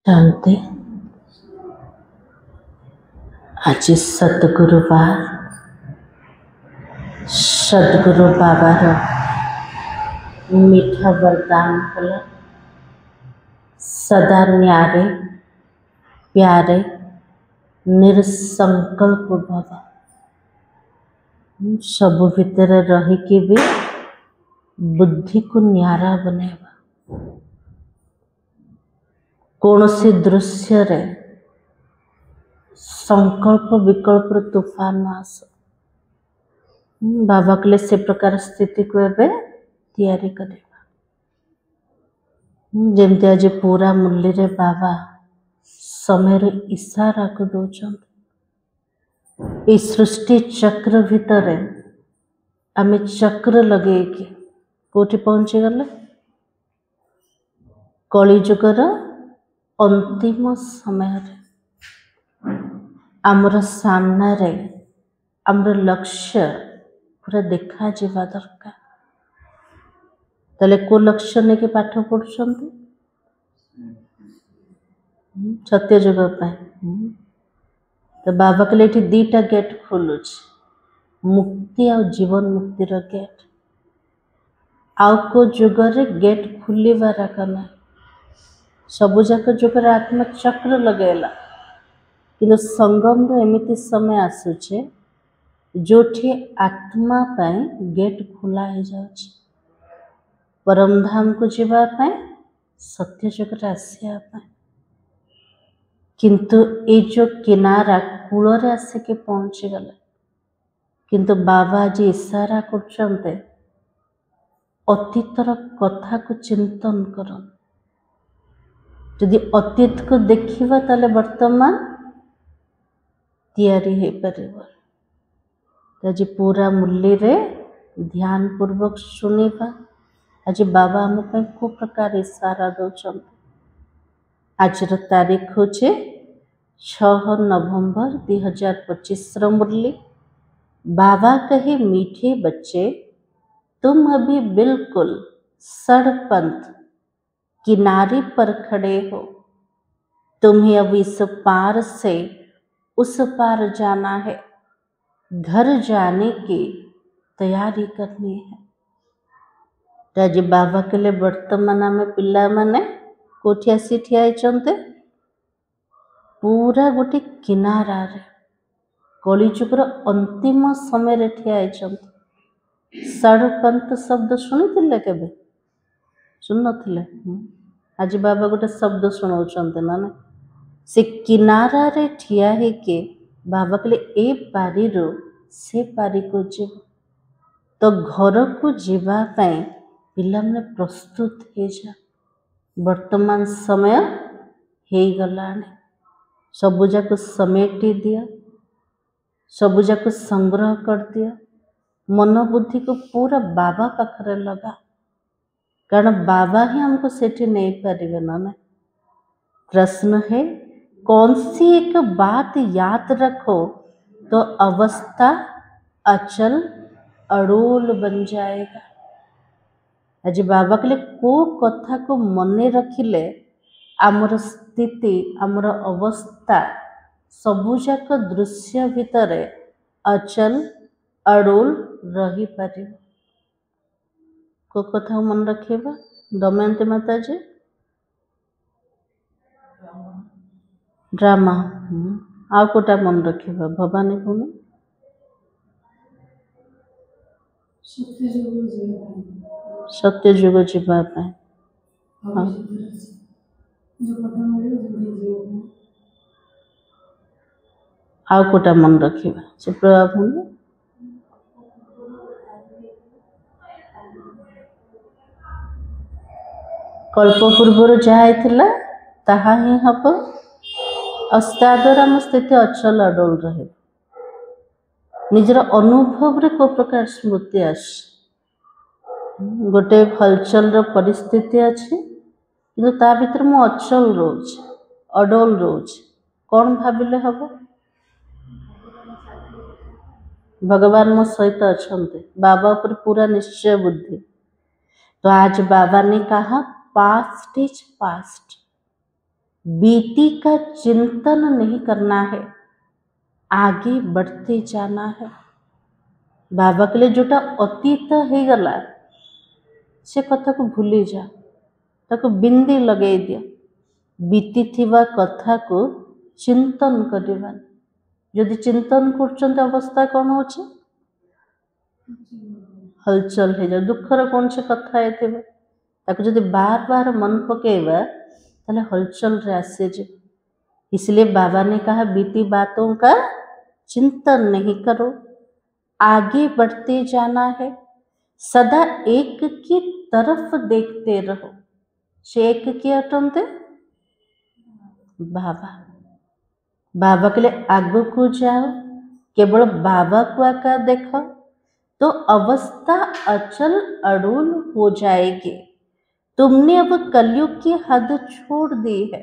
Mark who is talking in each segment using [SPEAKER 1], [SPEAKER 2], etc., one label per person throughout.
[SPEAKER 1] शांति। आज सतगुरुवार सदगुरु बाबार मीठा वरदान कल सदा न्यारे प्यारे निरसंकल्प भव। सब भितर रहीकि भी बुद्धि को न्यारा बनेवा। कौन सी दृश्य रे संकल्प विकल्प तूफान आस बाबा कले से प्रकार स्थिति को एबे तैयारी करेगा। जेमती आज पूरा मूल्य रे बाबा समय रे इशारा को दौरान इस सृष्टि चक्र भितर आमे चक्र लगे कि कोठी पहुंची गले कली जुगर अंतिम समय रे आमर सामना रे आमर लक्ष्य पूरा देखा जीवा दरकार। तले को लक्ष्य ने के पाठ पढ़ुछंती सत्य जुग पे तो बाबा के लिए दीटा गेट खोलुछ मुक्ति और जीवन मुक्ति रो गेट आउ को जुग रे गेट खुलीबार कना सबु जाक जुग रे आत्मा चक्र लगेला कि संगम रो एमिति समय आसुचे जोठी आत्मा पाए गेट खुला हो जाउची परम धाम को जीवा पाए सत्य जुग रे आसिया पाए। किंतु ए जो किनारा कूल रे आसे के पहुंची गले किंतु बाबा जी इशारा करछन्ते अतीतर कथा को चिंतन करन। यदि अतीत को देखिबा ताले वर्तमान तैयारी हे परिबो। आज पूरा मूल्य रे ध्यान पूर्वक सुनिबा। आज बाबा हम पे को प्रकार इशारा दौरान आज तारीख होचे 6 नवंबर 2025 मुरली। बाबा कहे मीठे बच्चे तुम अभी बिल्कुल सड़पंथ किनारे पर खड़े हो। तुम्हें अब इस पार से उस पार जाना है। घर जाने की तैयारी करनी है। राज बाबा के लिए वर्तमान में पिला माने कोठी आसी ठिया होइचंते पूरा गोटे किनारा रे कलिजुगर अंतिम समय रे ठिया होइचंते। सड़पंथ शब्द शुणिथिले केबे सुन नथिले आज बाबा गोटे शब्द सुनाउचंते ना से किनारा रे ठिया हे के बाबा कले ए पारी रो से पारी को जीव तो घर को जीवा पाए पिला माने प्रस्तुत हे जा। वर्तमान समय हे गलाने सबु जाक समेटी दिया सबु जाक संग्रह कर दिया मन बुद्धि को पूरा बाबा पाखरे लगा कारण बाबा ही हमको सेठी नहीं पारिबे ना। प्रश्न है कौन सी एक बात याद रखो तो अवस्था अचल अड़ोल बन जाएगा। आज बाबा के लिए को कथा को मने रखिले आमर स्थिति आमर अवस्था सबुजाक दृश्य भितर अचल अड़ोल रही पारे। को कथा मन रखेबा दमयंती माता जी ड्रामा आ कोटा मन रखेबा भवानी भूमि सत्य जुग जीवा पाए आ कोटा मन रखेबा सुप्रभा भूमि कल्प पूर्वर जहाँ ताहा ही हम अस्ताद्वारा आम स्थिति अचल अडोल रहे। निजर अनुभव रे को प्रकार स्मृति आस गोटे हलचल रो परिस्थिति अच्छी किंतु ता भीतर मु अचल रोज अडोल रोज कौन भाविले हम भगवान मो सहित अच्छे बाबा पर पूरा निश्चय बुद्धि। तो आज बाबा ने कहा पास्ट इज पास्ट बीती का चिंतन नहीं करना है, आगे बढ़ते जाना है। बाबा कहले जोटा अतीत हो गला से कथा को भूली जा, ताको बिंदी लगे दिया। बीती थिवा कथा को चिंतन करवा। यदि चिंतन कर अवस्था कौन हो हलचल हो जाए। दुखर कौन से कथा ताको जदि बार बार मन पकेवा ताले हलचल रे आसे जे। इसलिए बाबा ने कहा बीती बातों का चिंतन नहीं करो, आगे बढ़ते जाना है। सदा एक की तरफ देखते रहो। से एक की अटनते बाबा। बाबा के लिए आगू को जाओ, केवल बाबा को आकर देखो तो अवस्था अचल अड़ूल हो जाएगी। तुमने अब कलयुग की हद छोड़ दी है,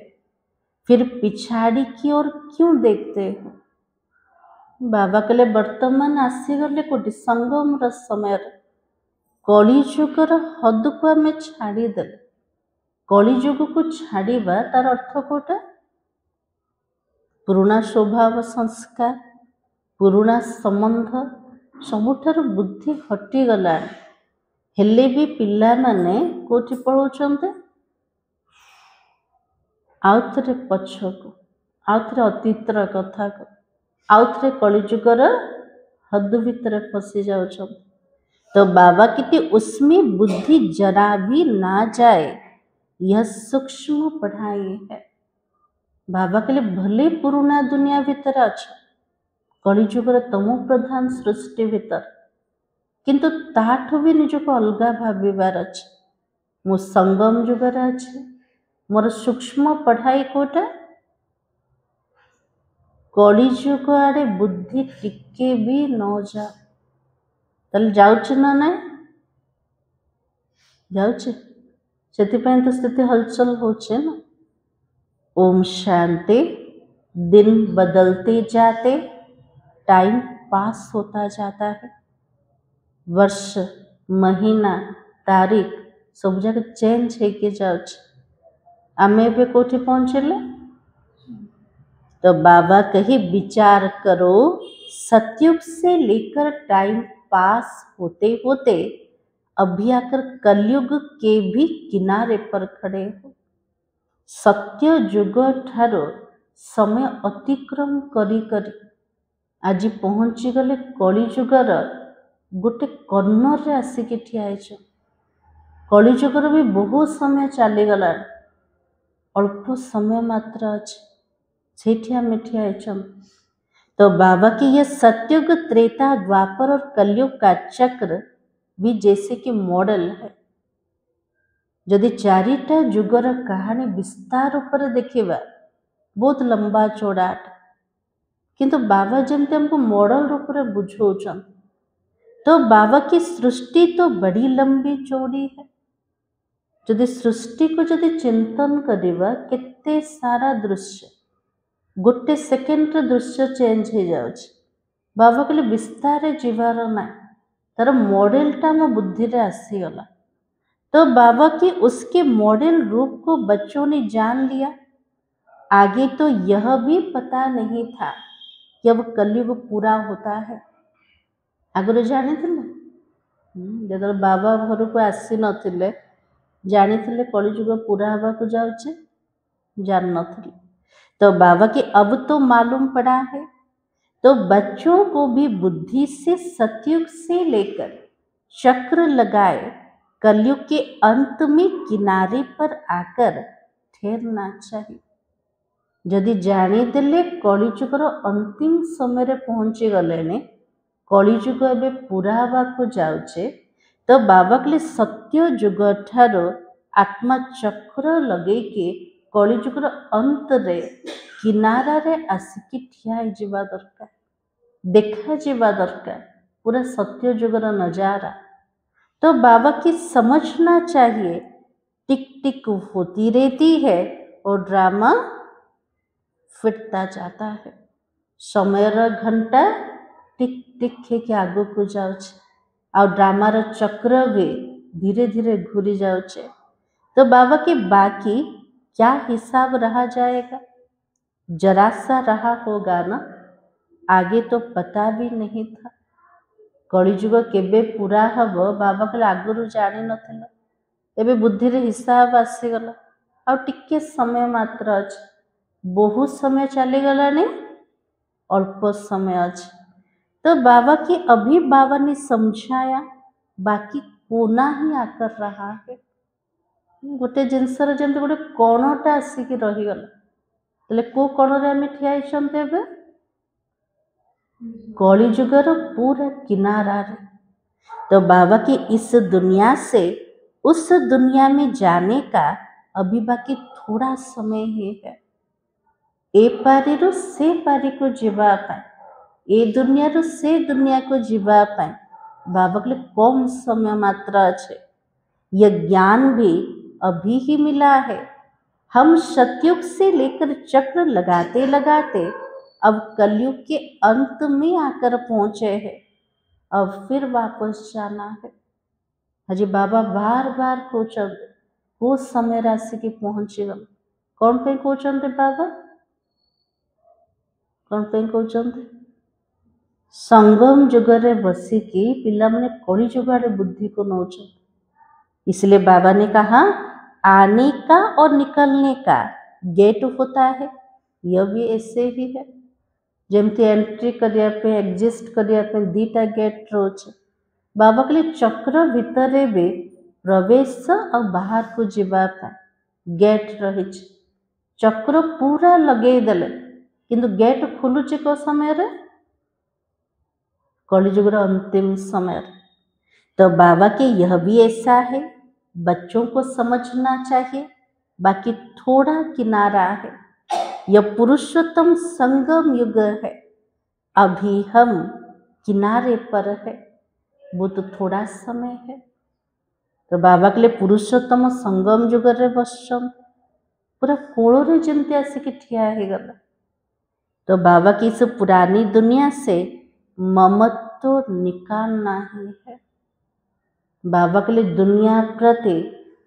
[SPEAKER 1] फिर पिछाड़ी की ओर क्यों देखते हो? बाबा कहले वर्तमान आसीगले कोटि संगम समय कलिजुगर हद को आम छाड़ीदे। कलिजुग को छाड़वा तार अर्थ कोटा पुराणा स्वभाव संस्कार, पुराणा संबंध सबुठार बुद्धि हटिगला। हेले भी पिला माने कोठी पलाउछन्ते आउ थे पछकू, आउ थे अतीतर कथा को, आउ थे कलिजुगर हद भितर फसी जाउछन्ते। तो बाबा की उसमें बुद्धि जरा भी ना जाए, यह सूक्ष्म पढ़ाई है। बाबा के लिए भले पुराना दुनिया भीतर अच्छा कलिजुगर तमो प्रधान सृष्टि भीतर, किंतु ताठू भी निजको अलगा भाविबार अच्छे। मु संगम जुगर अच्छे, मोर सूक्ष्म पढ़ाई कोटा कलिजुग आड़े बुद्धि टिके भी न जा। ताले जाउछ ना ना जाउछ, सेतिपय तो स्थिति हलचल होचे ना। ओम शांति। दिन बदलते जाते, टाइम पास होता जाता है। वर्ष, महीना, तारीख सब जगह चेंज होके जाउछ। आमे भी कोठी पहुंचले तो बाबा कही विचार करो, सतयुग से लेकर टाइम पास होते होते अभी आकर कलयुग के भी किनारे पर खड़े हो। सत्य जुग ठारो समय अतिक्रम करी करी आज पहुंची गले कलिजुगर गोटे कर्नर रे आसिक ठिया। कलिजुगर भी बहुत समय चलीगला, अल्प समय मात्र अच्छे आम ठिया। तो बाबा की यह सत्युग, त्रेता, द्वापर और कलयुग का चक्र भी जैसे कि मॉडल है। यदि चारिटा जुगर कहानी विस्तार उपर देखिबा बहुत लंबा चौड़ा, किंतु बाबा जमते हमको मॉडल रूप में बुझाउछन। तो बाबा की सृष्टि तो बड़ी लंबी चौड़ी है। यदि सृष्टि को यदि चिंतन करिबा केते सारा दृश्य गोटे सेकेंड दृश्य चेंज हो जाउछ। बाबा कहले विस्तार जीवार ना, तार मॉडलटा मो बुद्धि रे आसीगला। तो बाबा की उसके मॉडल रूप को बच्चों ने जान लिया। आगे तो यह भी पता नहीं था कि अब कलयुग पूरा होता है। आगुरी जानी थे जो बाबा घर को आसी नथिले जानी थे कलिजुग पूरा हवा को जाउछे, जान नथिले। तो बाबा की अब तो मालूम पड़ा है। तो बच्चों को भी बुद्धि से सतयुग से लेकर चक्र लगाए कलयुग के अंत में किनारे पर आकर ठहरना चाहिए। यदि जानी देले कलिजुगर अंतिम समय रे पहुंची गले ने, कलिजुग एबे पूरा हवा को जाउछे, तो बाबा के सत्य जुग ठारो आत्मा चक्र लगे के कलिजुगर अंत रे किनारा रे आसिकी ठिया जीवा दरकार, देखा जीवा दरकार पूरा सत्य जुगर नजारा। तो बाबा की समझना चाहिए टिक टिक होती रहती है और ड्रामा फिरता जाता है। समय घंटा टिक टिक के आगू को जाउछे और ड्रामार चक्र भी धीरे धीरे घूरी जाउछे। तो बाबा की बाकी क्या हिसाब रहा जाएगा? जरा सा रहा होगा ना, आगे तो पता भी नहीं था। कलिजुग केबे पूरा हब बाबा कहले आगुरु जानि नथिल, एबे बुद्धि रे हिसाब आसीगला, आ टिके समय मात्र अछि, बहुत समय चली गलानी, अल्प समय अछि। तो बाबा की अभी बाबा ने समझाया, बाकी कोना ही आकर रहा है। गोटे जिनसर जमते गोटे कणटा आसिकी रहीगला, तले को कणरे आमे ठिया हिचंते एबे? कलिजुगर पूरा किनारा रे। तो बाबा की इस दुनिया से उस दुनिया में जाने का अभी बाकी थोड़ा समय ही है। ए पारी रु से पारी को जीवा पाए, ए दुनिया रु से दुनिया को जीवा पाए बाबा के लिए कम समय मात्र अच्छे। यह ज्ञान भी अभी ही मिला है। हम सतयुग से लेकर चक्र लगाते लगाते अब कलयुग के अंत में आकर पहुंचे हैं। अब फिर वापस जाना है। हजी बाबा बार बार कहते वो समय राशि की पहुंची गल कौन पे कहते बाबा, कौन पे कहते? संगम जुगरे बसिकी पिला माने कली जुगाड़े बुद्धि को नौच। इसलिए बाबा ने कहा आने का और निकलने का गेट होता है। यह भी ऐसे ही है, जमती एंट्री करिया पे एग्जिस्ट करिया पे दीटा गेट रोच। बाबा के लिए चक्र भितरे भी प्रवेश और बाहर को जीवा गेट रही। चक्र पूरा लगे देले किंतु गेट खुलुचे को समय रे? कलिजुगर अंतिम समय। तो बाबा के यह भी ऐसा है, बच्चों को समझना चाहिए, बाकी थोड़ा किनारा है। यह पुरुषोत्तम संगम युग है, अभी हम किनारे पर है, वो तो थोड़ा समय है। तो बाबा के लिए पुरुषोत्तम संगम युग रे बसम पूरा कोलोरे जमती आसिक ठिया है गला। तो बाबा की इस पुरानी दुनिया से ममत्व निकालना ही है। बाबा के लिए दुनिया प्रति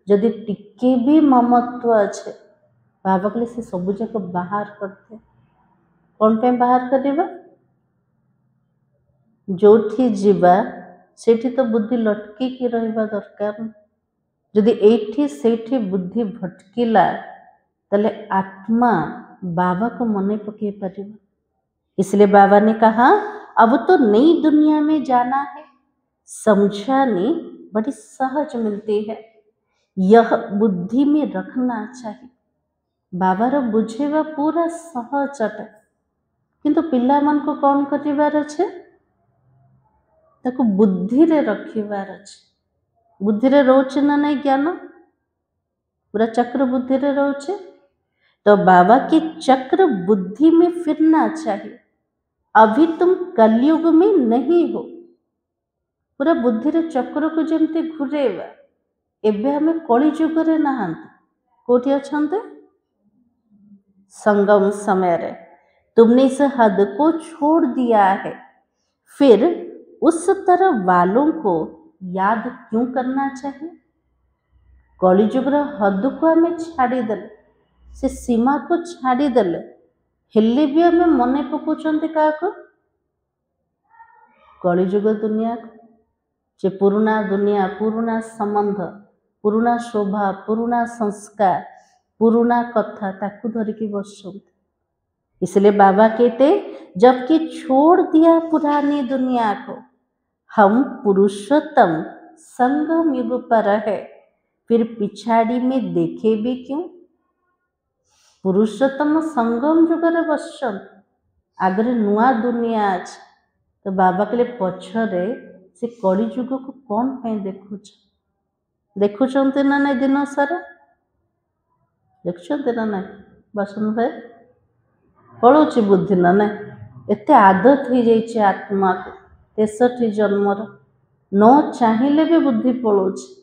[SPEAKER 1] यदि टिके भी ममत्व अच्छे, बाबा के लिए से सब जाक बाहर करते। कौन पे बाहर करवा? जोठी जीवा सेठी तो बुद्धि लटकी की रहिबा दरकार। यदि एठी सेठी बुद्धि भटकिला तले आत्मा बाबा को मने पके परिबा। इसलिए बाबा ने कहा अब तो नई दुनिया में जाना है। समझाने बड़ी सहज मिलती है, यह बुद्धि में रखना चाहिए। बाबा रो बुझेवा पूरा सहज अटे, किंतु पिला मन को कौन करिवार अच्छे? ताको बुद्धि रे रखिवार अच्छे। बुद्धि रे रोचे ना नहीं ज्ञान, पूरा चक्र बुद्धि रे रोचे। तो बाबा के चक्र बुद्धि में फिरना चाहिए। अभी तुम कलयुग में नहीं हो, पूरा बुद्धि रे चक्र को जमते घुरेवा। एबे हमें कली जुग रे नहांते, कोठी अछंते? संगम समय रे तुमने इस हद को छोड़ दिया है, फिर उस तरह वालों को याद क्यों करना चाहिए? कलिजुग रे हद को हमें छाड़ी देले, से सीमा को छाड़ी देले, हेले भी हमें मने पकोचंते काको? कलिजुग दुनिया जे पुराना दुनिया, पुराना संबंध, पुराना शोभा, पुराना संस्कार, पुराना कथा ताकू धरिकी बसुंत। इसलिए बाबा कहते जबकि छोड़ दिया पुरानी दुनिया को, हम पुरुषोत्तम संगम युग पर है, फिर पिछाड़ी में देखे भी क्यों? पुरुषोत्तम संगम युग रे बसुंत, आगरे नुआ दुनिया अछि। तो बाबा के लिए पछरे से कली जुग को कौन पे देखुछ? देखुचंते ना नहीं दिन सारा? देखुचंते ना नहीं? बसन भाई पड़ोची बुद्धि ना नहीं? एते आदत हो जाइए आत्मा को 63 जन्मर, न चाहिए भी बुद्धि पड़ोची।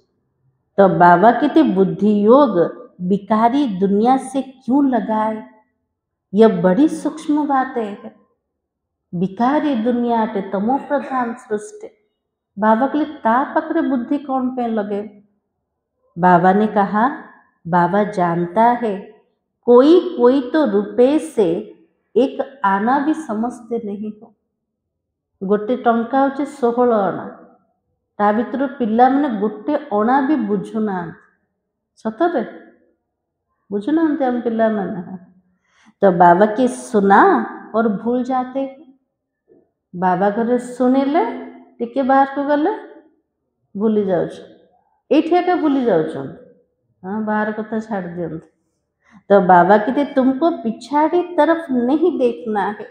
[SPEAKER 1] तो बाबा कहते बुद्धि योग बिकारी दुनिया से क्यों लगाए? यह बड़ी सूक्ष्म बात है। बिकारी दुनिया टे तमो प्रधान सृष्टि, बाबा के लिए ता पकड़े बुद्धि कौन पे लगे? बाबा ने कहा बाबा जानता है कोई कोई तो रुपए से एक आना भी समझते नहीं हो। गोटे टंका होचे 16 अना, ता भितर पिला माने गोटे अना भी बुझुना। सतरे बुझुना हम पिला माने। तो बाबा की सुना और भूल जाते हैं। बाबा घरे शुणिले टिके बाहर को गले भूली जाऊँ, ये भूली जाऊँ। हाँ, बाहर कथा छाड़ दियंत। तो बाबा कहते तुमको पिछाड़ी तरफ नहीं देखना है,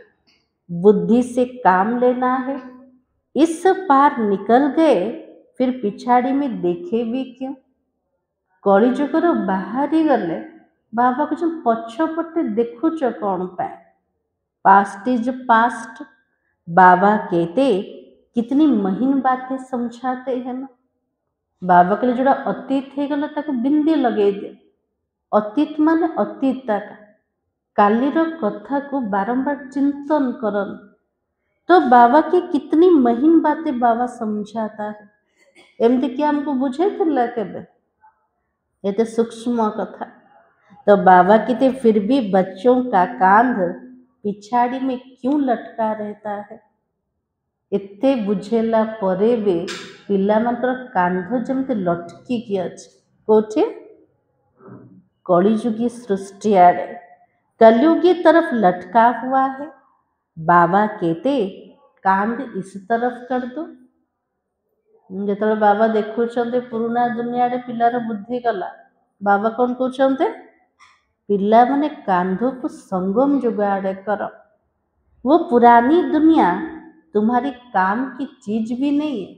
[SPEAKER 1] बुद्धि से काम लेना है। इस पार निकल गए फिर पिछाड़ी में देखे भी क्यों। कली जुगर बाहरी गले बाबा को पछपटे देखुच कौन पाए। Past is past. बाबा कहते कितनी महीन बातें समझाते हैं ना। बाबा के लिए जोड़ा अतीत है गला ताको बिंदी लगे दे। अतीत माने अतीत का कालीर कथा को बारंबार चिंतन करन। तो बाबा की कितनी महीन बातें बाबा समझाता है। एमती क्या हमको बुझे थे केबे, ये तो सूक्ष्म कथा। तो बाबा कहते फिर भी बच्चों का कांध पिछाड़ी में क्यों लटका रहता है। एते बुझेला परे भी पिला मानकर कांध जमते लटकी की अछि कोठे कलिजुगी सृष्टि आड़े कलयुगी तरफ लटका हुआ है। बाबा कहते कांध इस तरफ कर दो। जो बाबा देखुं पुराना दुनिया रे पिलार बुद्धि गला, बाबा कौन कहते पिला माने कांध को संगम जुगाड़े कर। वो पुरानी दुनिया तुम्हारी काम की चीज भी नहीं है।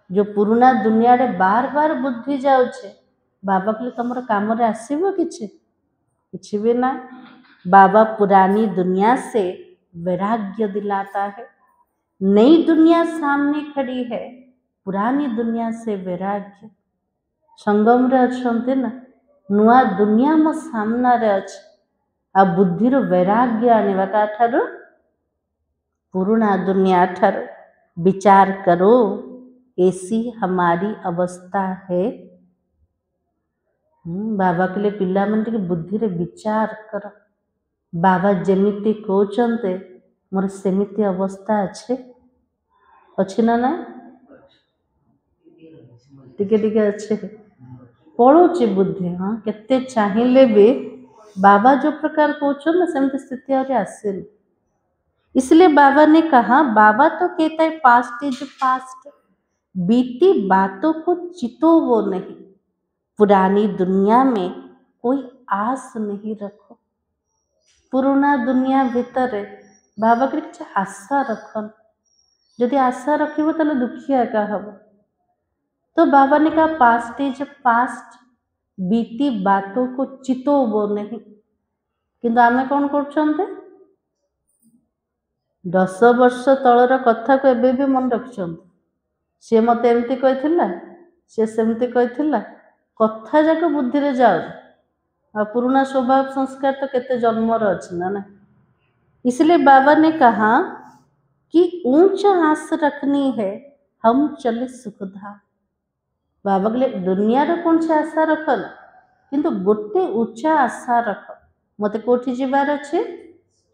[SPEAKER 1] जो पुराना दुनिया रे बार बार बुद्धि जाउछे बाबा के तुम काम रे आसीबो किछि भी ना। बाबा पुरानी दुनिया से वैराग्य दिलाता है। नई दुनिया सामने खड़ी है, पुरानी दुनिया से वैराग्य। संगम रे अछंते ना, नुआ दुनिया मो सामना रे अछि। आ बुद्धिर वैराग्य आने ठारू पुराना दुनिया ठारू विचार करो। ऐसी हमारी अवस्था है। बाबा के लिए पिला मन टिके बुद्धि रे विचार कर। बाबा जेमिति कहते मोर सेमिति अवस्था अच्छे ना ना टिके टिके अच्छे पड़ोची बुद्धि। हाँ, केते चाहिए भी बाबा जो प्रकार कहते ना सेमती स्थिति और आसेनी। इसलिए बाबा ने कहा, बाबा तो कहता है पास्ट इज पास्ट, बीती बातों को चितो वो नहीं। पुरानी दुनिया में कोई आस नहीं रखो। पुराना दुनिया भीतर बाबा के किसी आशा रखन। यदि आशा रखिबो ताले दुखिया का हबो। तो बाबा ने कहा पास्ट इज पास्ट, बीती बातों को चितो वो नहीं। किंतु आमे कौन करछन्ते 10 वर्ष तलर कथा को एबे भी मन रखछन्ते। सी मत एमती कही सी सेमती कही कथा जाक बुद्धि रे जाओ। पुराना स्वभाव संस्कार तो केते जन्मर अच्छी ना। इसलिए बाबा ने कहा कि ऊंच आस रखनी है, हम चले सुखधाम। बाबा के लिए दुनिया रे कौन से आशा रखन, किंतु गोटे ऊंचा आशा रख। मते कोठी जीवार अच्छे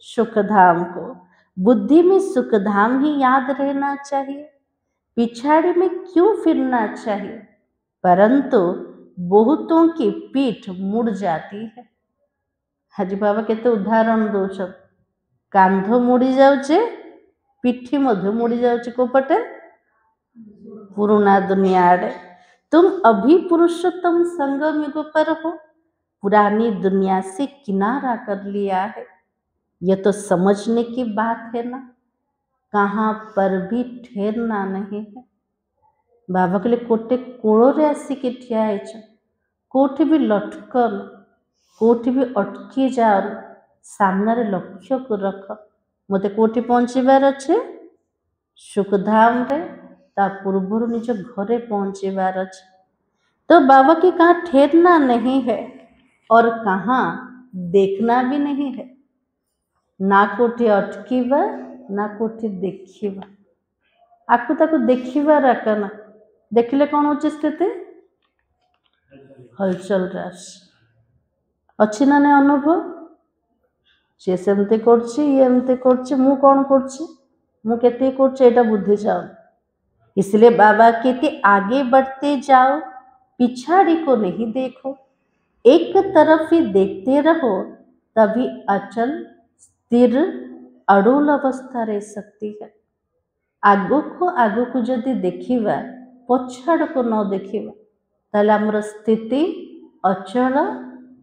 [SPEAKER 1] सुखधाम को। बुद्धि में सुखधाम ही याद रहना चाहिए, पिछाड़ी में क्यों फिरना चाहिए। परंतु बहुतों की पीठ मुड़ जाती है। हाजी बाबा केते उदाहरण दौर कांध मुड़ी जाऊे, पिठी मध्य मुड़ी जाऊे कोपटे पुराना दुनिया आड़े। तुम अभी पुरुषोत्तम संगम युग पर हो, पुरानी दुनिया से किनारा कर लिया है। यह तो समझने की बात है ना, कहाँ पर भी ठहरना नहीं है। बाबा के लिए कोटे कोड़े आसिक ठिया है, कोठी भी लटकन, कोठी भी अटकी जाओ। सामने लक्ष्य को रख, मते कोठी पहुँचबार अच्छे सुखधाम रे, ता पूर्वर निज घरे पहुँचबार अच्छे। तो बाबा की कहाँ ठहरना नहीं है और कहाँ देखना भी नहीं है। ना कोठी अटकीबा ना कोठी देखिबा। आकु ताकु देखिबा रखना, देखिले कौन होची स्थिति हलचल राशि। अच्छी ना नहीं अनुभव सी सेमती करछि ये एमती करछि मु कौन करछि मु केते करछि एटा बुद्धि जाओ। इसलिए बाबा कहते आगे बढ़ते जाओ, पिछाड़ी को नहीं देखो, एक तरफ ही देखते रहो, तभी अचल स्थिर अड़ोल अवस्था रह सकती है। आगु को जदि देखिबा पछाड़ को न देखिबा ताले हमर स्थिति अचल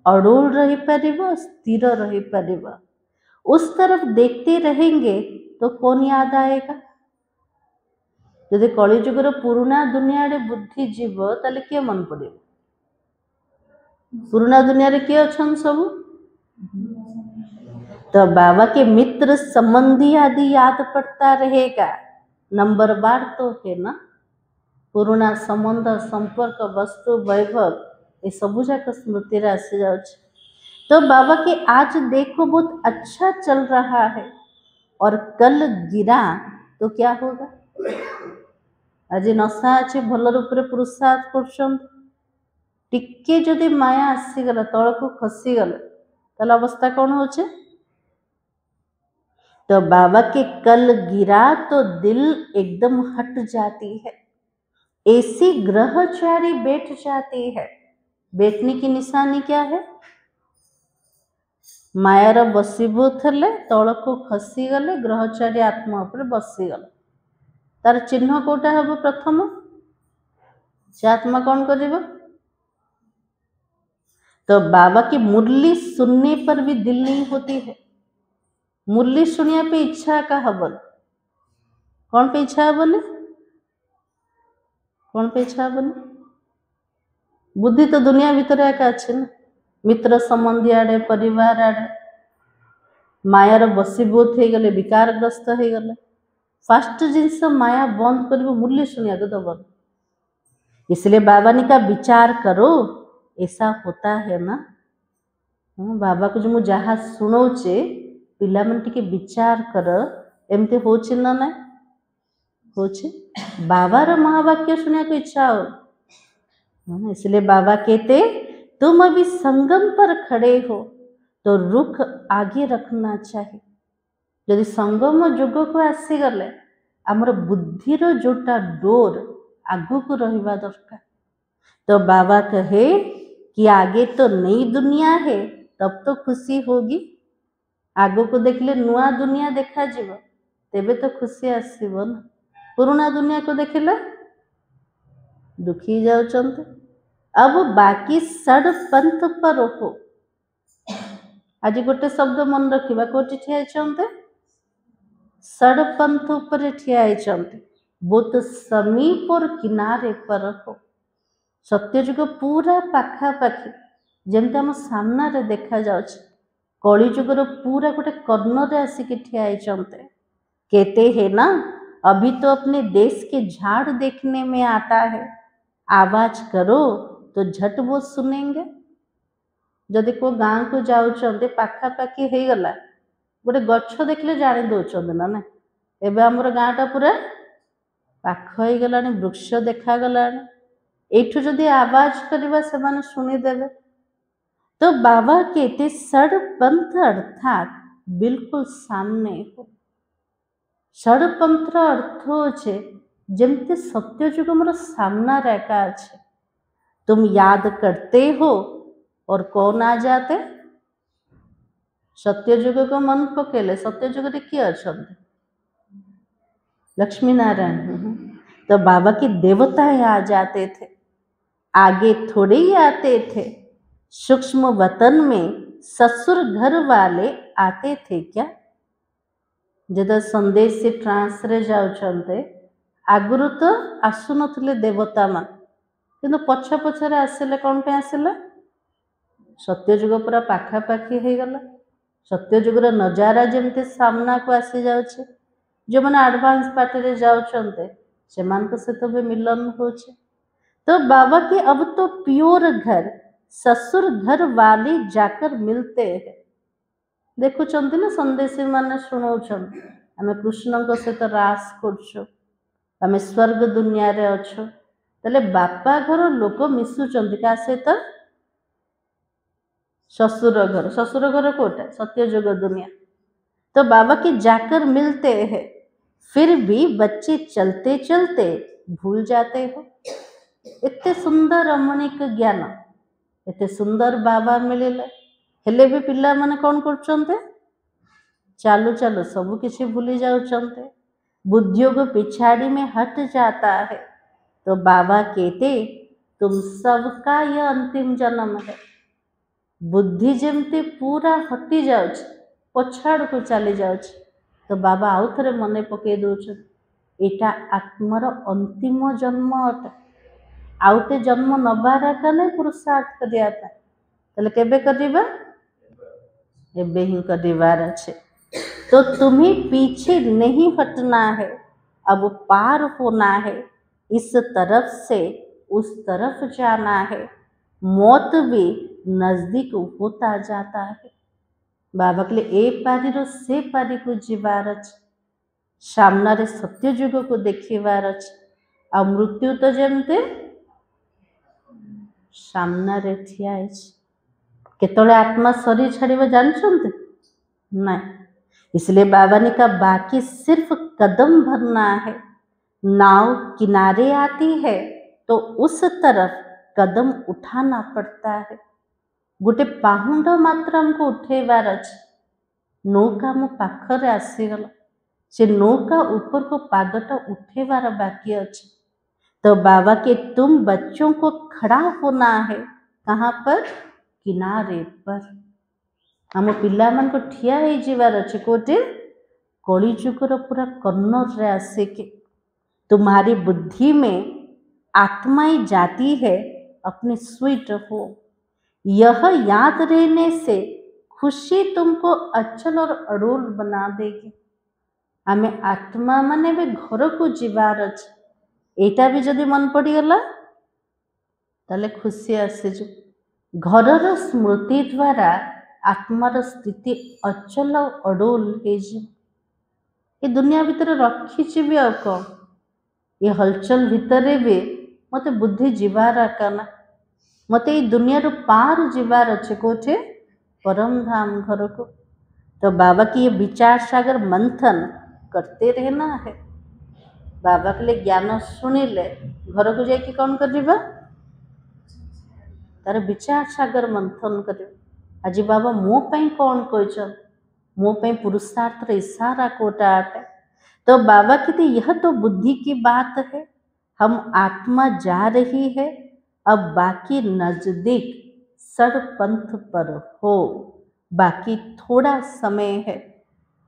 [SPEAKER 1] अड़ोल रही परिबा, स्थिर रही परिबा। उस तरफ देखते रहेंगे तो कौन याद आएगा? यदि कलिजुगर पुराना दुनिया रे बुद्धि जीव ताले किए मन पड़े? पुराना दुनिया रे किए अछन सब? तो बाबा के मित्र संबंधी आदि याद पड़ता रहेगा। नंबर बार तो है ना, पुराना संबंध संपर्क वस्तु वैभव ये सब जाक स्मृति रे आसी जाउछ। तो बाबा के आज देखो बहुत अच्छा चल रहा है और कल गिरा तो क्या होगा? आज नशा अच्छे भल रूप से पुरुषार्थ कर टिके जदि माया आसीगला तल को खसीगला ताल अवस्था कौन होचे? तो बाबा के कल गिरा तो दिल एकदम हट जाती है, ऐसी ग्रहचारी बैठ जाती है। बैठने की निशानी क्या है? मायार बसीभूत हेले तल को खसीगले ग्रहचारी आत्मा उपर बसीगले तार चिन्ह कोटा हम प्रथम से आत्मा कौन करिबो? तो बाबा की मुरली सुनने पर भी दिल नहीं होती है। मुरली सुनिया पे इच्छा का हबन कौन पे इच्छा हबन? कौन पे इच्छा हबन? बुद्धि तो दुनिया भीतर एका अच्छे ना, मित्र संबंधी आड़े परिवार आड़े मायार बसीभूत हो गले, विकारग्रस्त हो गले। फास्ट जिनस माया बंद कर मुरली सुनिया को दबन। इसलिए बाबा ने का विचार करो, ऐसा होता है ना। बाबा को जो मु जहाँ शुणाऊे पिला मन टिके विचार कर एमती होछि ना ना होछि। बाबार महावाक्य सुनिया को इच्छा हो। इसलिए बाबा कहते तुम अभी संगम पर खड़े हो तो रुख आगे रखना चाहिए। यदि संगम जुग को आसीगले आमर बुद्धिर जोटा डोर आगु को रहिबा दरकार। तो बाबा कहे कि आगे तो नई दुनिया है, तब तो खुशी होगी। आगो को देखले नुआ दुनिया देखा जीव तेबे तो खुशी आसीबो ना। पुराना दुनिया को देखले दुखी जाउचंते। अब बाकी सड़ पंथ पर हो। आज गोटे शब्द मन रखिबा कोठी ठिया चंते सड़ पंथ ऊपर ठिया चंते बहुत समीप और किनारे पर हो। सत्यजुग पूरा पाखापाखि जमती आम सामने देखा जाउछ। कलिजुगर पूरा गोटे कर्णरे आसिक ठिया चंते। कहते हैं ना अभी तो अपने देश के झाड़ देखने में आता है, आवाज करो तो झट वो सुनेंगे। जदि को गाँ को जाऊँच पाखापाखि हो गला गोटे गछ देखले जानी दौरान ना ना एबे हमर गाँटा पूरा पाख हो गला, वृक्ष देखा गला। एठू जदि आवाज करवा से माने शुणिदेवे। तो बाबा कहते षडपंथ अर्थात बिल्कुल सामने हो। षडपंथ अर्थ होचे जमती सत्यजुग मोर सामना रेखा अच्छे। तुम याद करते हो और कौन आ जाते? सत्यजुग को मन पकेले सत्यजुग रे किए अछंते? लक्ष्मी नारायण। तो बाबा की देवताएं आ जाते थे, आगे थोड़े ही आते थे। सूक्ष्म वतन में ससुर घर वाले आते थे क्या? जब संदेश से ट्रांसरे जाउछंते आगुरु तो आसुन देवता मान किंतु पछ पछरे आसिले कौन पे आसिले? सत्यजुग पूरा पाखापाखि हो गला। सत्यजुगर नजारा जमती सामना को आसी जाउछे। जो मैंने एडवांस पार्टी रे जाउछंते सेमान को सहित भी मिलन होछे। तो बाबा के अब तो प्योर घर ससुर घर वाले जाकर मिलते हैं। देखु चंती ना संदेश माने शुणाउछन आमे कृष्ण को सहित रास करछु, आमे स्वर्ग दुनिया रे अछु। तले बापा घर लोक मिसुचंती का सहित? ଶ୍ୱଶୁର ଘର कोटा सत्ययुग दुनिया। तो बाबा के जाकर मिलते हैं, फिर भी बच्चे चलते चलते भूल जाते हो। एते सुंदर रमणीक ज्ञान, एते सुंदर बाबा मिलिले, हेले भी पिला माने कौन करछन्ते, चालू चालू सब किसी भूली जाउछन्ते, बुद्धियोग पिछाड़ी में हट जाता है। तो बाबा कहते तुम सबका यह अंतिम जन्म है। बुद्धि जमती पूरा हटी जाउछ, पछाड़ को चली जाउछ, तो बाबा आउ थरे मने पके दउछ एटा आत्मार अंतिम जन्म अटे। आउटे जन्म नबार कने पुरुषार्थ करिया था, तले केबे करिबा, एबे ही करिवार अछि। तो तुम्हें पीछे नहीं हटना है, अब पार होना है, इस तरफ से उस तरफ जाना है, मौत भी नजदीक होता जाता है। बाबा के लिए ए पारी रो से पारी को जीवार अछि, सामने सत्ययुग को देखिवार अछि। आ मृत्यु तो जमते सामने ठिया अछि। केतोले आत्मा शरीर छाड़िबा जानछन्ते नहीं, इसलिए बाबा ने कहा बाकी सिर्फ कदम भरना है। नाव किनारे आती है तो उस तरफ कदम उठाना पड़ता है। गोटे पाहुंड मात्र हमको उठेबार अछि। नौका मो पाखरे आसीगला, से नौका ऊपर को पादटा उठेबार बाकी अछि। तो बाबा के तुम बच्चों को खड़ा होना है, कहाँ पर, किनारे पर। हम पिला मन को ठिया ही जीवार अछि कोटे, कलिजुगर पूरा कर्नर रे आसिके। तुम्हारी बुद्धि में आत्माएं जाती है, अपनी स्वीट हो, यह याद रहने से खुशी तुमको अचल और अड़ोल बना देगी। आमे आत्मा माने भी घर को जीवार अछि, एटा भी जदि मन पड़ीगला ताले खुशी आसीजु। घरर स्मृति द्वारा आत्मार स्थिति अचल और अड़ोल हेजी। ये दुनिया भीतर रखीची भी आ कौन, ये हलचल भितरे भी मते बुद्धि जीवार आकाना, मते ये दुनिया रो पार जीवार अच्छे कोठे, परम धाम घर को। तो बाबा की ये विचार सागर मंथन करते रहना है। बाबा के लिए ज्ञान सुनिले घर को जाके कौन करिबा, तार विचार सागर मंथन कर। आज बाबा मो पई कौन कहछन, मो पई पुरुषार्थ रे इशारा कोटा आटे। तो बाबा कहते यह तो बुद्धि की बात है, हम आत्मा जा रही है, अब बाकी नजदीक सड़पंथ पर हो, बाकी थोड़ा समय है।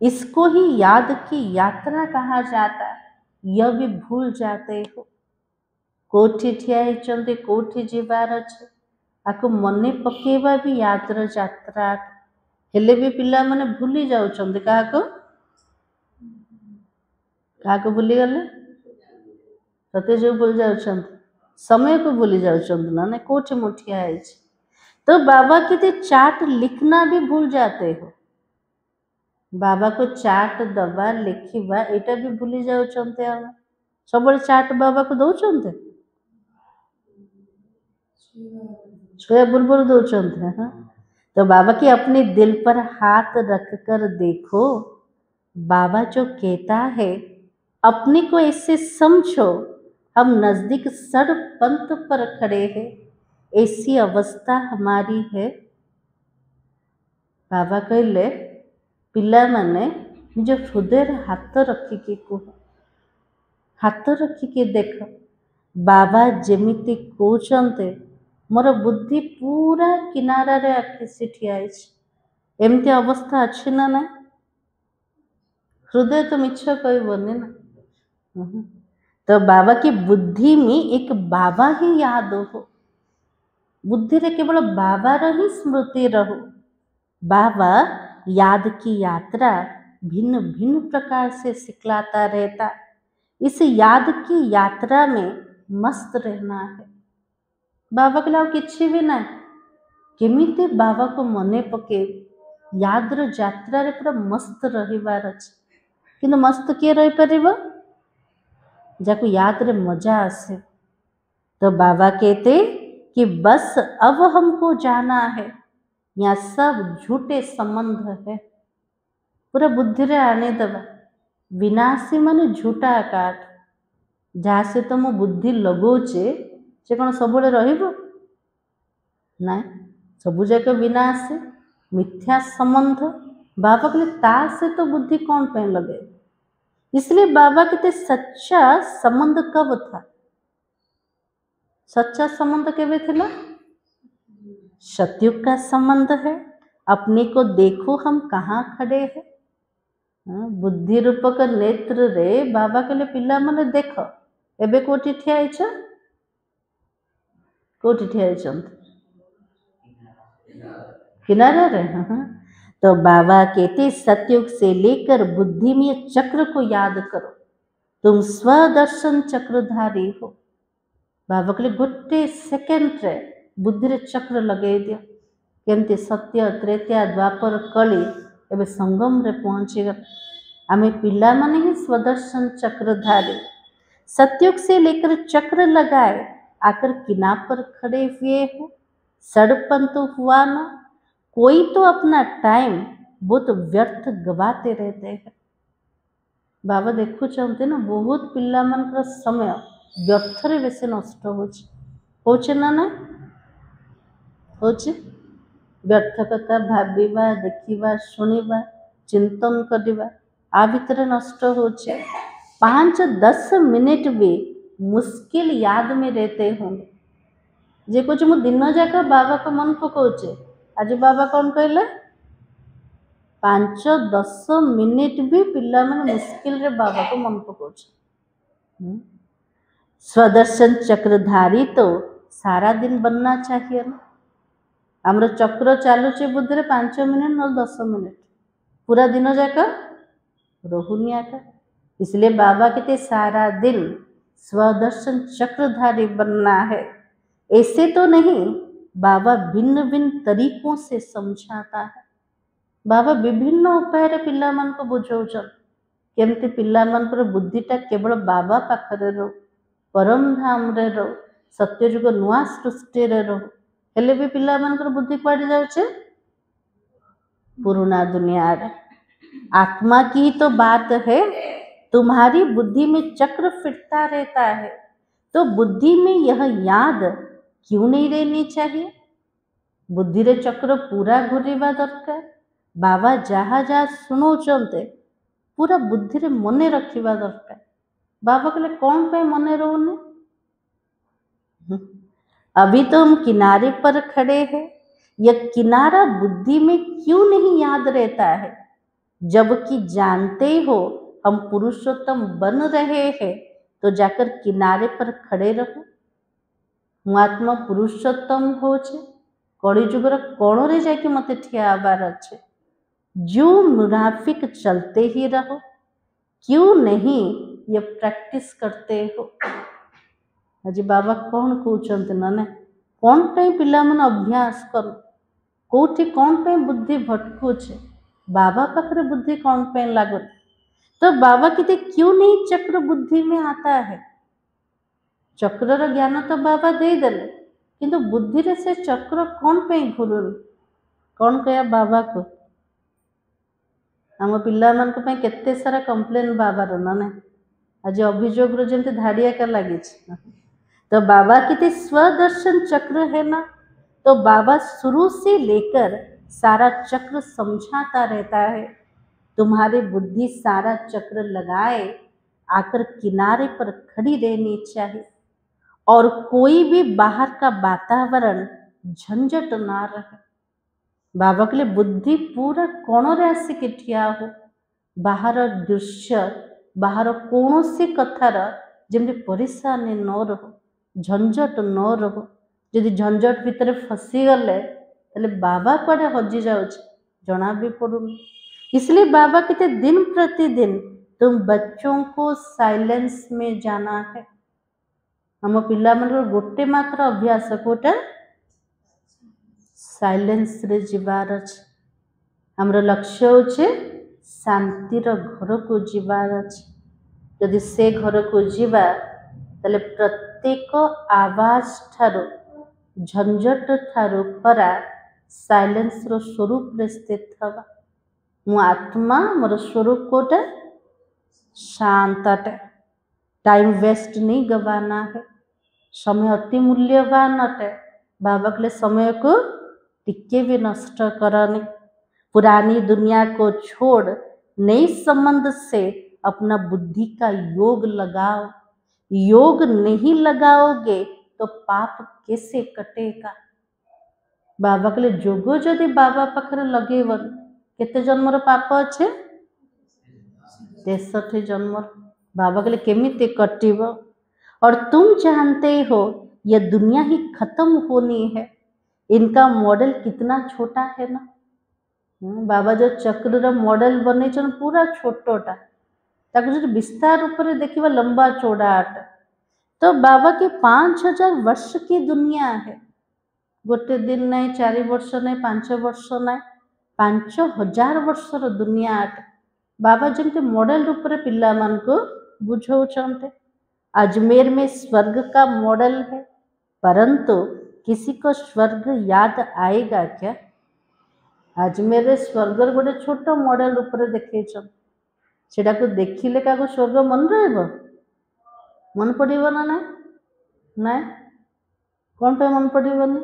[SPEAKER 1] इसको ही याद की यात्रा कहा जाता है, यह भी भूल जाते हो। कोठी ठिया होइचंते, कोठी जीवार अछि, आको मने पकेबा भी यात्रा यात्रा हेले भी पिला माने भूली जाउचंते। काको काको भूली गले, सत्य जो भूल जाउचंते, समय को भूली जाउचंते ना, ने कोठी मुठिया है। तो बाबा कहते चार्ट लिखना भी भूल जाते हो। बाबा को चार्ट दबा लिखिबा एटा भी भूली जाउचंते। हम सब चार्ट बाबा को दउचंते, सोया बुलबुल दउचंते। हाँ, तो बाबा की अपने दिल पर हाथ रख कर देखो, बाबा जो कहता है अपने को ऐसे समझो, हम नजदीक सड़पंथ पर खड़े हैं, ऐसी अवस्था हमारी है। बाबा कहले पिला माने निज हृदय हाथ रखिके कह, हाथ रखिके देख, बाबा जेमिति कहते मोर बुद्धि पूरा किनारा रे आखिसी ठिया एमती अवस्था अच्छी ना ना, हृदय तो मिछ कहबनी ना। तो बाबा की बुद्धि में एक बाबा ही याद हो, बुद्धि रे केवल बाबा ही स्मृति रहो। बाबा याद की यात्रा भिन्न भिन्न प्रकार से सिखलाता रहता। इस याद की यात्रा में मस्त रहना है। बाबा के लाभ किसी भी ना, केमिते बाबा को मने पके याद रो यात्रा रे पूरा मस्त रहिबार अछि। किंतु मस्त किए रही परिबा, जाको याद रे मजा आसे। तो बाबा कहते कि बस अब हमको जाना है, यहाँ सब झूठे संबंध है, पूरा बुद्धि रे आने दबा। विनाशी माने झूठा काठ, जहाँ से तुम बुद्धि लगोचे से कौन सब रहिबो ना, सबु जाक विनाश है, मिथ्या संबंध। बाबा कहले ता से तो बुद्धि कौन पे लगे। इसलिए बाबा कहते सच्चा संबंध कब था? सच्चा संबंध केवे थिला? सतयुग का संबंध है। अपने को देखो हम कहाँ खड़े हैं। बुद्धि रूपक नेत्र रे बाबा कहले पिला माने देख एबे कोठी ठिया आइछ, कोठी ठिया आइछ किनारे रे। तो बाबा कहते सतयुग से लेकर बुद्धि में चक्र को याद करो, तुम स्वदर्शन चक्रधारी हो। बाबा कहले गोटे सेकेंड रे बुद्धि रे चक्र लगे दियो, केमती सत्य त्रेता द्वापर कली एबे संगम रे पहुंची गल। आमे पिला माने ही स्वदर्शन चक्रधारी, सतयुग से लेकर चक्र लगाए आकर किनार पर खड़े हुए हो। सड़पन तो हुआ ना, कोई तो अपना टाइम बहुत व्यर्थ गवाते रहते हैं। बाबा देखु चाहते ना बहुत पिला मानकर समय व्यर्थ रे बेसे नष्ट होचे ना ना होचे। व्यर्थ कथा भाविबा, देखिबा, सुनिबा, चिंतन करिबा आ भितर नष्ट होचे। 5-10 मिनट भी मुश्किल याद में रहते होंगे। जे कुछ मु दिन जाक बाबा को मन पकाउचे, आज बाबा कौन कहले 5-10 मिनिट भी पिला माने मुश्किल रे बाबा को मन पकाउचे। स्वदर्शन चक्रधारी तो सारा दिन बनना चाहिए ना। आमर चक्र चालुचे बुद्धि रे 5 मिनिट न 10 मिनिट, पूरा दिन जाक रहुनी आका। इसलिए बाबा कहते सारा दिन स्वदर्शन चक्रधारी बनना है। ऐसे तो नहीं, बाबा भिन्न भिन्न तरीकों से समझाता है। बाबा विभिन्न उपाय रे पिला मान को बुझाउछन, केमती पिला मान पर बुद्धिटा केवल बाबा पाखरे रहो, परम धाम रे रहो, सत्ययुग नुआ सृष्टि रे रहो। हेले भी पिला मान पर बुद्धि कुआडे जाउछे? पुराना दुनिया रे। आत्मा की ही तो बात है। तुम्हारी बुद्धि में चक्र फिरता रहता है, तो बुद्धि में यह याद क्यों नहीं रहनी चाहिए? बुद्धि रे चक्र पूरा घूरिबा दरकार। बाबा जहाँ जहाँ शुणुचंते पूरा बुद्धि रे मने रखिबा दरकार। बाबा कहले कौन पे मने रहुने? अभी तो हम किनारे पर खड़े हैं, यह किनारा बुद्धि में क्यों नहीं याद रहता है? जबकि जानते हो हम पुरुषोत्तम बन रहे हैं, तो जाकर किनारे पर खड़े रहो। हूँ आत्मा पुरुषोत्तम हो छे, कलिजुगर कोण रे जाके मते ठिया आबार अच्छे। जो मुनाफिक चलते ही रहो, क्यों नहीं ये प्रैक्टिस करते हो? आज बाबा कौन कहते ना कौन पे पिला मन अभ्यास कर कौटी कौन पे बुद्धि भटकुचे, बाबा पाखरे बुद्धि कौन पे लागु? तो बाबा कहते क्यों नहीं चक्र बुद्धि में आता है? चक्र रो ज्ञान तो बाबा दे देले, किंतु बुद्धि रे से चक्र कौन पे घुरुन? कौन कया बाबा को? आम पिला मान को पे केते सारा कंप्लेन बाबा रो ना आज अभियोग रो जेंते धाड़िया का लगी। तो बाबा कहते स्वदर्शन चक्र है ना, तो बाबा शुरू से लेकर सारा चक्र समझाता रहता है। तुम्हारी बुद्धि सारा चक्र लगाए आकर किनारे पर खड़ी रहनी चाहिए, और कोई भी बाहर का वातावरण झंझट ना रहे। बाबा के लिए बुद्धि पूरा कोण रे आसिक ठिया हो, बाहर दृश्य बाहर कौन सी कथार जमी परेशानी न रहो, झंझट न रहो। यदि झंझट भितर फसीगले ताले बाबा कड़े हजि जाउछ जना भी पड़ुनी। इसलिए बाबा कहते दिन प्रतिदिन तुम बच्चों को साइलेंस में जाना है। हम पिला मन गोटे मात्र अभ्यास कोटा साइलेंस रे जीवार अछि। हमर लक्ष्य होचे शांतिर घर को जीवार अछि। यदि से घर को जीवा ताले प्रत्येक आवाज ठारो झंझट ठारो परा साइलेंस रो स्वरूप रे स्थित हवा मु आत्मा मोर स्वरूप कोटे शांतटे टाइम वेस्ट नहीं गवाना है समय अति मूल्यवान अटे बाबा के लिए समय को टिके भी नष्ट करनी पुरानी दुनिया को छोड़ नई संबंध से अपना बुद्धि का योग लगाओ योग नहीं लगाओगे तो पाप कैसे कटेगा बाबा के लिए जोगो जदि बाबा पाखरे लगेबन केते जन्मर पाप अच्छे 63 जन्म बाबा के लिए केमिते कटिब और तुम जानते हो यह दुनिया ही खत्म होनी है इनका मॉडल कितना छोटा है ना बाबा जो चक्र मॉडल बने पूरा छोटोटा ताकि जो विस्तार ऊपर देखिए लंबा चौड़ा आट तो बाबा की 5000 वर्ष की दुनिया है गोटे दिन नहीं 4 वर्ष नहीं 5 वर्ष नहीं 5000 वर्षर दुनिया आट बाबा जमते मॉडल रूप में पिला मान को बुझाते अजमेर में स्वर्ग का मॉडल है परंतु किसी को स्वर्ग याद आएगा क्या अजमेर स्वर्ग गोटे छोट मॉडल ऊपर देखे सेटा को देखिले क्या स्वर्ग मन मन पड़ो ना ना ना कौन पे मन पड़ोनी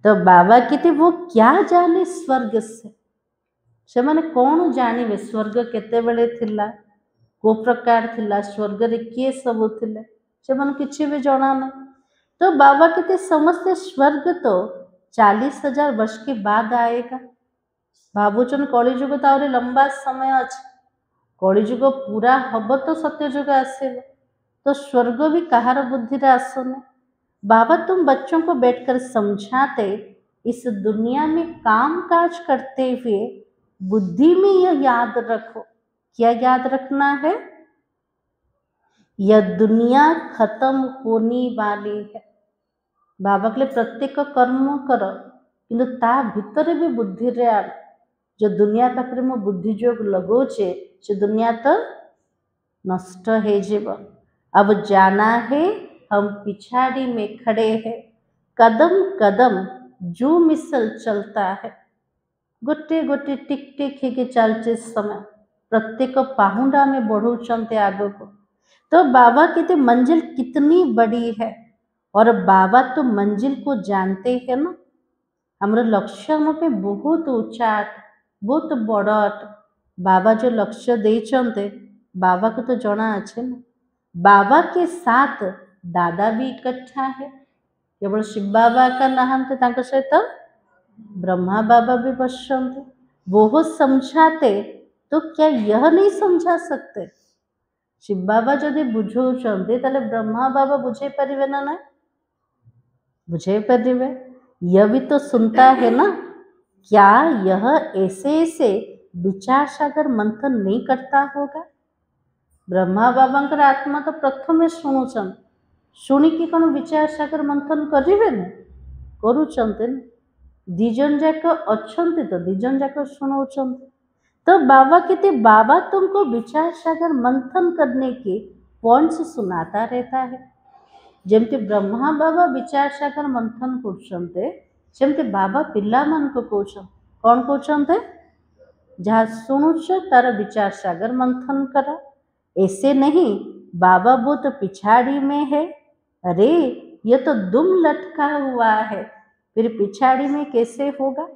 [SPEAKER 1] तो बाबा कहते वो क्या जाने स्वर्ग से माने कौन जानिबे स्वर्ग केते बेले थिला को प्रकार थिला स्वर्ग रे किए सब थिले से मन किछि भी जाना ना तो बाबा कहते समस्त स्वर्ग तो 40,000 वर्ष के बाद आएगा भावुचन कलिजुग तो आउरी लंबा समय अच्छे कलिजुग पूरा हब तो सत्यजुग आसेगा तो स्वर्ग भी कहार बुद्धि रे आसने बाबा तुम बच्चों को बैठकर समझाते इस दुनिया में काम काज करते हुए बुद्धि में यह याद रखो क्या याद रखना है यह दुनिया खत्म होने वाली है बाबा के लिए प्रत्येक कर्म कर किंतु ता भितर भी बुद्धि रे आ जो दुनिया पाखरे मो बुद्धि जोग लगोचे से दुनिया तो नष्ट हो जीव अब जाना है हम पिछाड़ी में खड़े हैं कदम कदम जो मिसल चलता है गोटे गोटे टिक टिक के चलते समय प्रत्येक पाहुंडा में बढ़ौते आग को तो बाबा कहते मंजिल कितनी बड़ी है और बाबा तो मंजिल को जानते हैं ना हमारे लक्ष्य हम पे बहुत ऊंचा बहुत बड़ बाबा जो लक्ष्य देते बाबा को तो जना अच्छे ना बाबा के साथ दादा भी इकट्ठा है केवल शिव बाबा का नहांते तांको सहित ब्रह्मा बाबा भी बसते वो समझाते तो क्या यह नहीं समझा सकते शिव बाबा जदि बुझाते ताले ब्रह्मा बाबा बुझे पारे ना ना बुझे पारे यह भी तो सुनता है ना क्या यह ऐसे ऐसे विचार सागर मंथन नहीं करता होगा ब्रह्मा बाबा आत्मा तो प्रथम शुणुन शुणिकी कौन विचार सागर मंथन करेंगे ना करुँच दिजन जाक अच्छा तो दिजन जाक शुणाऊ तो बाबा कहते बाबा तुमको विचार सागर मंथन करने के पॉइंट्स सुनाता रहता है जमती ब्रह्मा बाबा विचार सागर मंथन करते बाबा पिला मान को कौन कौन कहते जहाँ शुणुच तार विचार सागर मंथन कर ऐसे नहीं बाबा वो तो पिछाड़ी में है अरे ये तो दुम लटका हुआ है फिर पिछाड़ी में कैसे होगा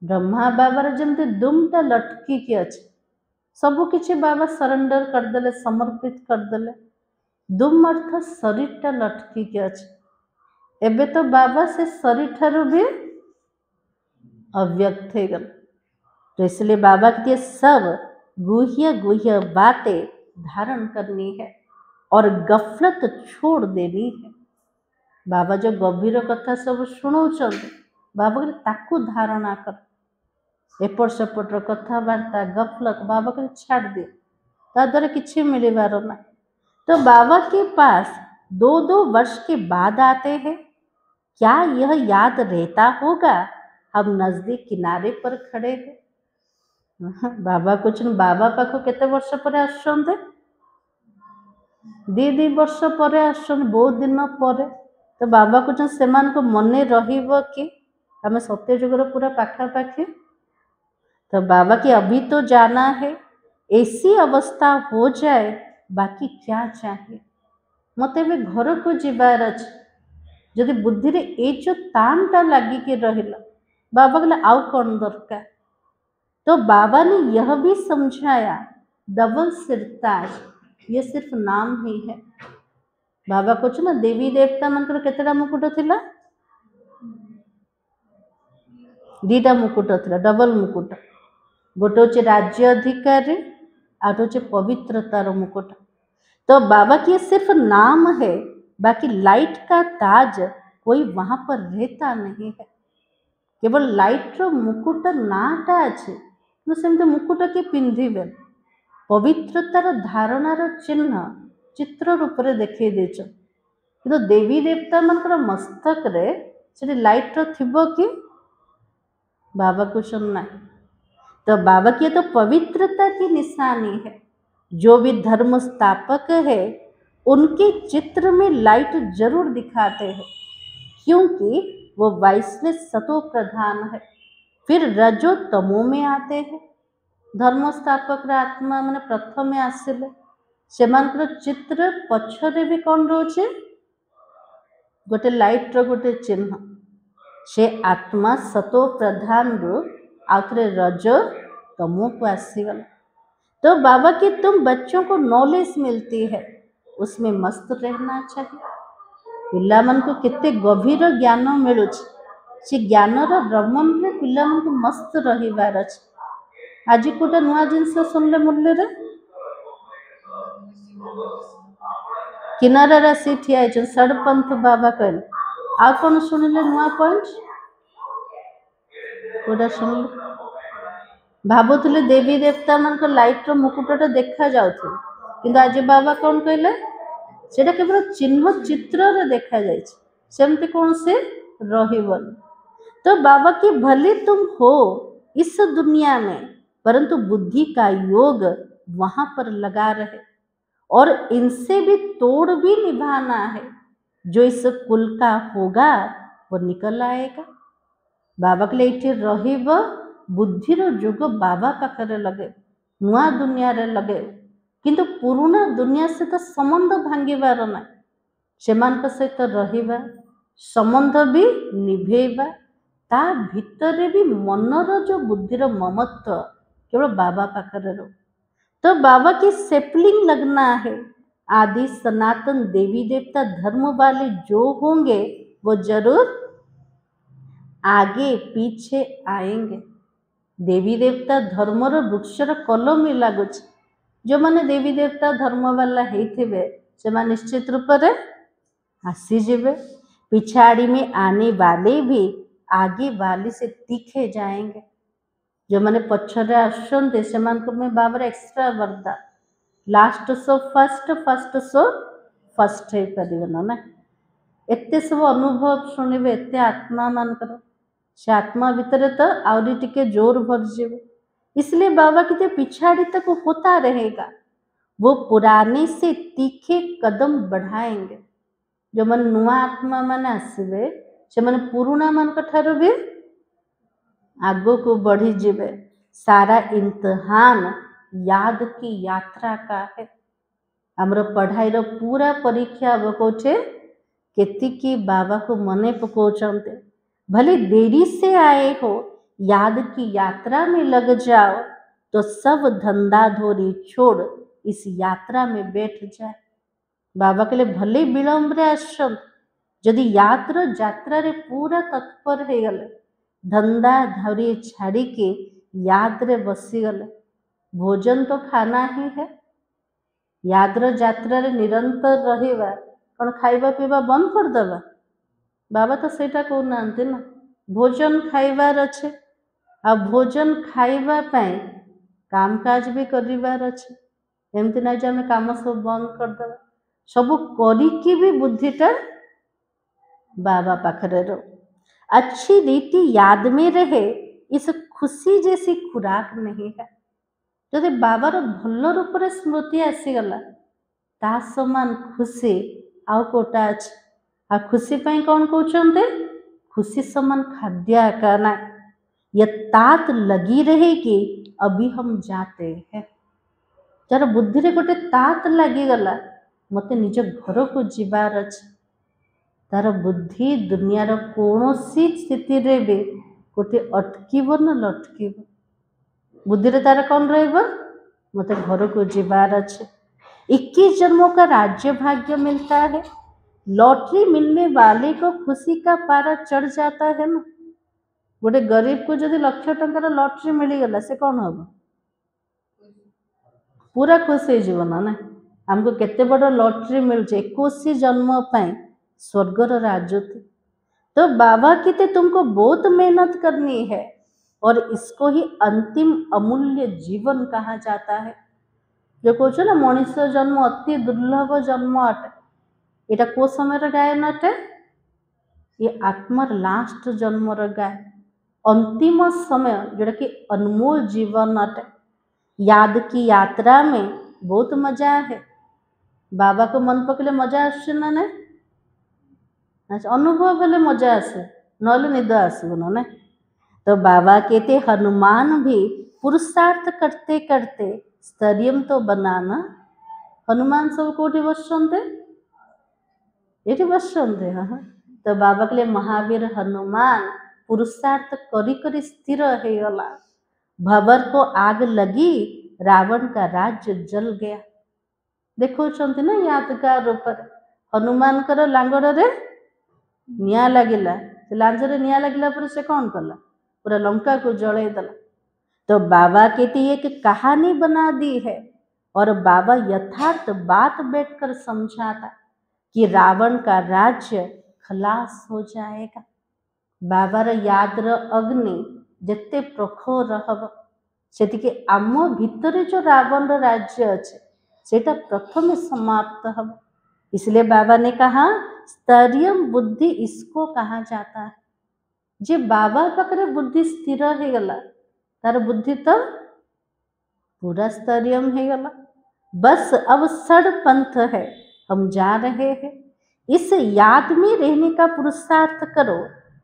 [SPEAKER 1] ब्रह्मा बाबा जमती दुमटा लटकी के अच्छे सबू किसी बाबा सरेंडर करदे समर्पित करदे दुम अर्थ शरीरटा लटकी के अच्छे एबे तो बाबा से शरीर ठारू भी अव्यक्त हो गल तो इसलिए बाबा के सब गुह्य गुह्य बातें धारण करनी है और गफलत छोड़ देनी है बाबा जो गभीर कथा सब शुणाउं बाबा के ताकू धारणा कर एपट सेपटर कथबार्ता गफलत बाबा के छाड़ दे द्वारा किसी मिलबार ना तो बाबा के पास 2-2 वर्ष के बाद आते हैं क्या यह याद रहता होगा हम नजदीक किनारे पर खड़े हैं बाबा कुछ बाबा पाखु केते वर्ष पर आसुछन्ते 2 वर्ष पर आसुछन बहुत दिन पर तो बाबा को सेमान को मने रहिबो कि हमें सत्य जुगर पूरा पाखापाखि। तो बाबा की अभी तो जाना है, ऐसी अवस्था हो जाए, बाकी क्या चाहिए। मते भी घर को जीवार अच्छे, जदि बुद्धि रे ए जो तानटा लागिके रहिला, बाबा कहले आउ कौन दरकार। तो बाबा ने यह भी समझाया, डबल सिरताज ये सिर्फ नाम ही है। बाबा कुछ ना देवी देवता मनकर केतेटा मुकुट थिला, दीटा मुकुट थिला, डबल मुकुट। गोटे होचे राज्य अधिकारी, आठ होचे पवित्रतार मुकुट। तो बाबा की सिर्फ नाम है, बाकी लाइट का ताज कोई वहां पर रहता नहीं है। केवल लाइट रो मुकुट नाटा अच्छे, सेमती मुकुट के पिंधिबे, पवित्रतार धारणार चिन्ह चित्र रूप में देखई देछ। किंतु देवी देवता मनकर मस्तक रे से लाइट रो थिबो कि बाबा को सुनना। तो बाबा की तो पवित्रता की निशानी है। जो भी धर्म स्थापक है उनके चित्र में लाइट जरूर दिखाते हैं, क्योंकि वो वैश्विक सतो प्रधान है। फिर रजो तमो में आते हैं। धर्म स्थापक आत्मा मैंने प्रथम आसिले, सेमानकर चित्र पछरे भी कौन रोचे, गोटे लाइट रो गोटे चिन्ह। से आत्मा सतो प्रधान रू आउथरे रजो तमो को आसीगला। तो बाबा की तुम बच्चों को नॉलेज मिलती है, उसमें मस्त रहना चाहिए। पिला मन को कितने गभीर ज्ञान मिलू, से ज्ञानर रमन रे पिला मन को मस्त रहिबार अछि। आज गोटे नुआ जिनस सुनले मुरली रे किनारा सी ठिया षडपंथ बाबा कहले, आ कौन शुणिले नुआ पॉइंट गोटा शुणिले। भावुले देवी देवता मान लाइट रो मुकुटा देखा जाउथि, किंतु आज बाबा कौन कहले, सेटा केवल चिन्ह चित्र रे देखा जाए, सेमती कौन से रहिबन। तो बाबा की भले तुम हो इस दुनिया में, परंतु बुद्धि का योग वहां पर लगा रहे, और इनसे भी तोड़ भी निभाना है। जो इस कुल का होगा वो निकल आएगा। बाबा के लिए रहिब बुद्धिर जुग बाबा पाखरे लगे, नुआ दुनिया रे लगे, किंतु पुराना दुनिया से तो संबंध भांगिबार ना, सेमान सहित रहिबा, संबंध भी निभेबा, ता भितरे भी मनर जो बुद्धिर ममत्व केवल बाबा पाखरे रो। तो बाबा की सेपलिंग लगना है। आदि सनातन देवी देवता धर्म वाले जो होंगे वो जरूर आगे पीछे आएंगे। देवी देवता धर्मर वृक्षर कलमी लगुच, जो माने देवी देवता धर्म वाला हेथिबे से निश्चित रूप से आसीजिबे। पिछाड़ी में आने वाले भी आगे वाले से तीखे जाएंगे। जो मैंने पछरे आसुंते से में बाबर एक्स्ट्रा वरदान, last so first, first so first हो पार ना। एते सब अनुभव शुणिबे, एते आत्मा मानकर से आत्मा भितर तो आउरी टिके जोर भर जाए। इसलिए बाबा की पिछाड़ी तक होता रहेगा, वो पुराने से तीखे कदम बढ़ाएंगे। जो मन नुआ आत्मा मान आसबे से मन पुराना मान ठारू भी आगो को बढ़ी जीवे। सारा इम्तिहान याद की यात्रा का है। हमर पढ़ाई रो पूरा परीक्षा अब कोठे केतिकी बाबा को मने पकोचंते। भले देरी से आए हो, याद की यात्रा में लग जाओ, तो सब धंधा धोरी छोड़ इस यात्रा में बैठ जाए। बाबा के लिए भले विलंब रे आसंत, जदि यात्रा रे पूरा तत्पर हो गले, धंधा धरी छाड़ी के याद रे बसी गले, भोजन तो खाना ही है। याद्रा यात्रा रे निरंतर रहिबा, कौन खाइबा पीबा बंद कर देबा? बाबा तो सेटा कहू नांती ना, भोजन खाइबार अच्छे, आ भोजन खाइबा पाए काम काज भी करिबार अच्छे। एमती ना जे आमे काम सब बंद कर देबा, सबू करिकी भी बुद्धिटा बाबा पाखरे रो। अच्छी रीति याद में रहे, इस खुशी जैसी खुराक नहीं है। जदि बाबार भल रूप स्मृति आसीगला, ता समान खुशी आउ कोटा अच्छे। आ खुशी पाई कौन कहते खुशी समान खाद्य आका ना ये तात लगी रहेगी अभी हम जाते हैं जार बुद्धि रे गोटे तात लगिगला मते निज घर को जीवार अच्छे तार बुद्धि दुनियार कौनसी स्थिति रे भी गोटे अटकीब न लटकीब बुद्धि रे तार कौन रहिबो मते घर को जीवार अच्छे 21 जन्मों का राज्य भाग्य मिलता है लॉटरी मिलने वाले को खुशी का पारा चढ़ जाता है ना गोटे गरीब को जदि लक्ष टंकार लॉटरी मिलगला से कौन हम पूरा खुश हो जीवन ना हमको केते बड़ लॉटरी मिल 21 जन्म पाई स्वर्गर राजत्व तो बाबा कहते तुमको बहुत मेहनत करनी है और इसको ही अंतिम अमूल्य जीवन कहा जाता है जो कौच ना मनीष जन्म अति दुर्लभ जन्म अटे यहाँ को समय गायन अटे ये आत्मार लास्ट जन्म गाय अंतिम समय जोटा कि अनमोल जीवन अटे याद की यात्रा में बहुत मजा है बाबा को मन पकड़े मजा आसे ना ना अनुभव बेले मजा आसे ना निद आसब ना तो बाबा कहते हनुमान भी पुरुषार्थ करते करते स्तरियम तो बनाना हनुमान सब कोठी बसते ये बसते हाँ तो बाबा के लिए महावीर हनुमान पुरुषार्थ करी करी स्थिर हो गला भवर को आग लगी रावण का राज्य जल गया देखो ना यादगार ऊपर हनुमान कर लांगड़ रे निया लगिला लांजरे निया लगिला पर से कौन कला पूरा लंका को जले दला तो बाबा कहती एक कहानी बना दी है और बाबा यथार्थ बात बैठकर समझाता कि रावण का राज्य खलास हो जाएगा बाबार याद अग्नि जिते प्रखर रहब से आम भितर जो रावण राज्य अच्छे सेटा प्रथम समाप्त हम इसलिए बाबा ने कहा स्तरीय बुद्धि इसको कहा जाता है जे बाबा पाखे बुद्धि स्थिर हो गला तार बुद्धि तो पूरा स्तरीय हो गला बस अब सड़ पंथ है हम जा रहे हैं इस याद में रहने का पुरुषार्थ करो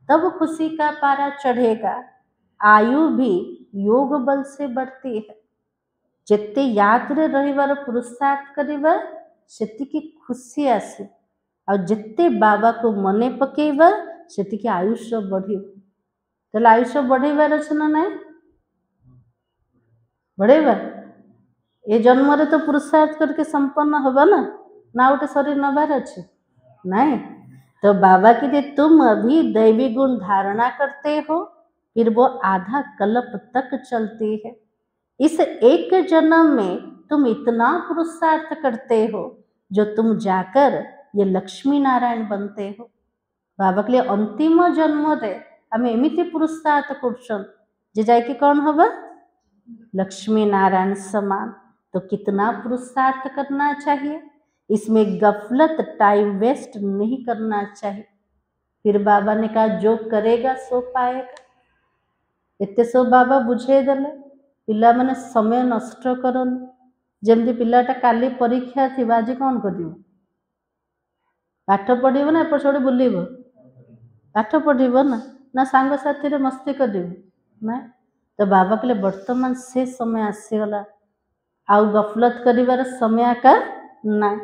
[SPEAKER 1] तब खुशी का पारा चढ़ेगा आयु भी योग बल से बढ़ती है जिते याद रे रहिबार पुरुषार्थ करिबा सेतिकी खुशी आसे और जिते बाबा को मने पकेबा सेतिकी आयुष्य बढ़िब तो आयुष्य बढ़ेबार अच्छे ना ना बढ़ेबा ये जन्म रे तो पुरुषार्थ करके संपन्न होगा ना ना गोटे शरीर नबार अच्छे नहीं तो बाबा की तुम अभी दैवी गुण धारणा करते हो फिर वो आधा कल्प तक चलती है इस एक जन्म में तुम इतना पुरुषार्थ करते हो जो तुम जाकर ये लक्ष्मी नारायण बनते हो बाबा के लिए अंतिम जन्म रे आम एमती पुरुषार्थ कर जाकि कौन होगा लक्ष्मी नारायण समान तो कितना पुरुषार्थ करना चाहिए इसमें गफलत टाइम वेस्ट नहीं करना चाहिए फिर बाबा ने कहा जो करेगा सो पाएगा एते सब बाबा बुझे देले पिला माने समय नष्ट करन जमती पिलाटा काली परीक्षा थी आज कौन कर पाठ पढ़व ना एपट सेपट बुल पाठ पढ़व ना सांग साथी मस्ती कर ना तो बाबा कहले वर्तमान से समय आसीगला आउ गफलत करिवार समय का ना